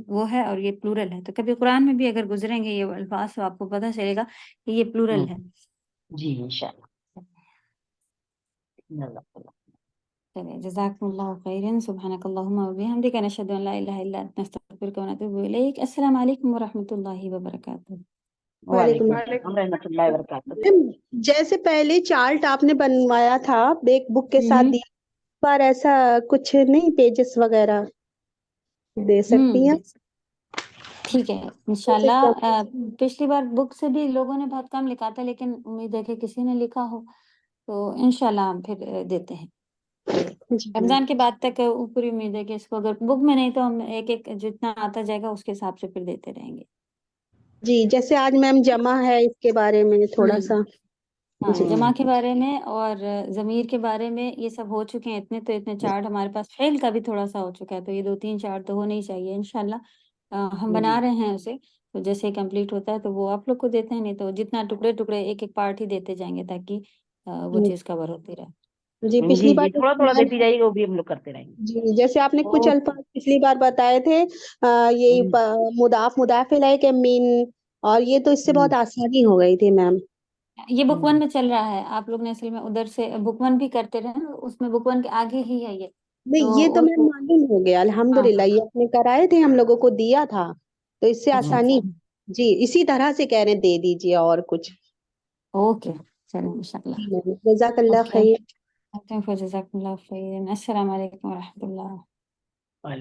वो है और ये प्लूरल है। तो कभी कुरान में भी अगर गुजरेंगे ये अल्फाज तो आपको पता चलेगा कि ये प्लूरल है। जी इंशाल्लाह। चलिए, जज़ाकुमुल्लाहु खैरन, सुब्हानकल्लाहुम्मा व बिहम्दिका, नशहदु अन ला इलाहा इल्ला अंता, नस्तगफिरुका व नतूबु इलैक। अस्सलामु अलैकुम व रहमतुल्लाहि व बरकातुहू। वालेकुम वालेकुम रहमतुल्लाहि व बरकातुहू। मैम, जैसे पहले चार्ट आपने बनवाया था एक बुक के साथ दिया, इस बार ऐसा कुछ नहीं, पेजेस वगैरह दे सकती हैं? ठीक है, इंशाल्लाह। पिछली बार बुक से भी लोगों ने बहुत कम लिखा था, लेकिन उम्मीद है कि किसी ने लिखा हो, तो इंशाल्लाह हम फिर देते हैं। जी रमजान के बाद तक पूरी उम्मीद है कि इसको अगर बुक में नहीं तो हम एक एक जितना आता जाएगा उसके हिसाब से फिर देते रहेंगे। जी, जैसे आज मैम जमा है, इसके बारे में थोड़ा सा। हाँ, जी जमा के बारे में और ज़मीर के बारे में ये सब हो चुके हैं, इतने तो इतने चार्ट हमारे पास, फेल का भी थोड़ा सा हो चुका है, तो ये 2-3 चार्ट तो होने ही चाहिए इंशाल्लाह। हम बना रहे हैं उसे, तो जैसे कंप्लीट होता है तो वो आप लोग को देते हैं, नहीं तो जितना टुकड़े टुकड़े एक एक पार्ट ही देते जाएंगे ताकि वो चीज़ कवर होती रहे। जी, पिछली बार थोड़ा थोड़ा देती जाएगी, वो भी हम लोग करते रहेंगे। जी, जैसे आपने कुछ अल्फाज पिछली बार बताए थे, यही मुदाफ मुदाफ इलैह के मीन, और ये तो इससे बहुत आसानी हो गई थी मैम। ये बुक 1 में चल रहा है, आप लोग ने असल में उधर से बुक 1 भी करते रहे ना, उसमें बुक 1 के आगे ही है ये। नहीं, ये तो मैम मालूम हो गया, अल्हम्दुलिल्लाह, ये आपने कराए थे, हम लोगों को दिया था, तो इससे आसानी। जी, इसी तरह से कह रहे हैं, दे दीजिए और कुछ। ओके, चलिए इंशाल्लाह। जज़ाकल्लाह ओके, खैर। जज़ाकल्लाह खैरन। अस्सलाम वालेकुम व रहमतुल्लाह।